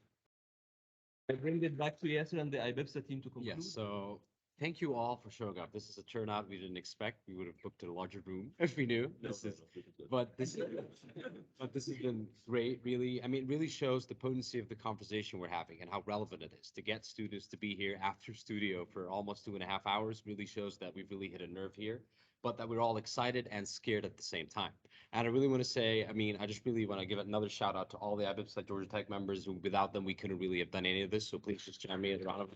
I bring it back to Yasser and the IBIPSA team to conclude. Yes, so thank you all for showing up. This is a turnout we didn't expect. We would have booked a larger room if we knew. But this has been great, really. I mean, it really shows the potency of the conversation we're having and how relevant it is to get students to be here after studio for almost 2.5 hours. Really shows that we've really hit a nerve here, but that we're all excited and scared at the same time. And I really want to say, I mean, I just really want to give another shout out to all the IBIPS Georgia Tech members who, without them, we couldn't really have done any of this. So please just join me in a round of.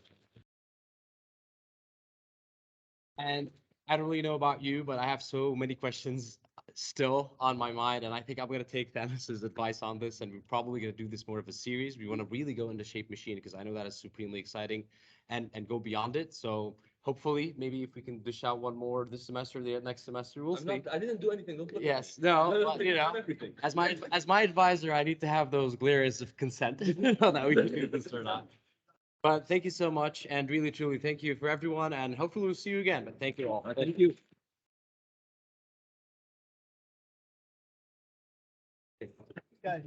And I don't really know about you, but I have so many questions still on my mind. And I think I'm going to take Thanos's advice on this. And we're probably going to do this more of a series. We want to really go into Shape Machine because I know that is supremely exciting and go beyond it. So hopefully, maybe if we can dish out one more this semester, the next semester, we'll see. I didn't do anything. Don't look at me. Yes, no, but, you know, Everything. as my advisor, I need to have those glares of consent that we can do this or not. But thank you so much, and really, truly, thank you for everyone, and hopefully we'll see you again. But thank you all. Thank you. Guys,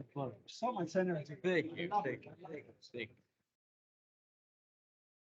so much energy. Thank you. Thank you. Thank you.